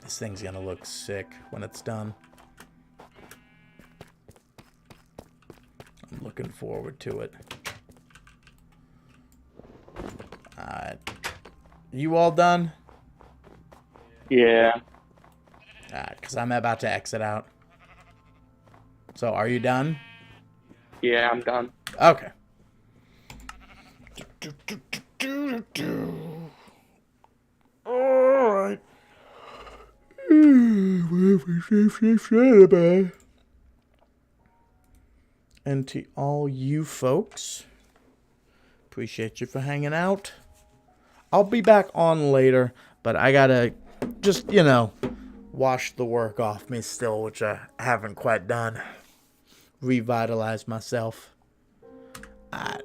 Speaker 1: this thing's gonna look sick when it's done. I'm looking forward to it. Alright. You all done?
Speaker 2: Yeah.
Speaker 1: Alright, because I'm about to exit out. So, are you done?
Speaker 2: Yeah, I'm done.
Speaker 1: Okay. Alright. And to all you folks, appreciate you for hanging out. I'll be back on later, but I gotta just, you know, wash the work off me still, which I haven't quite done. Revitalize myself. I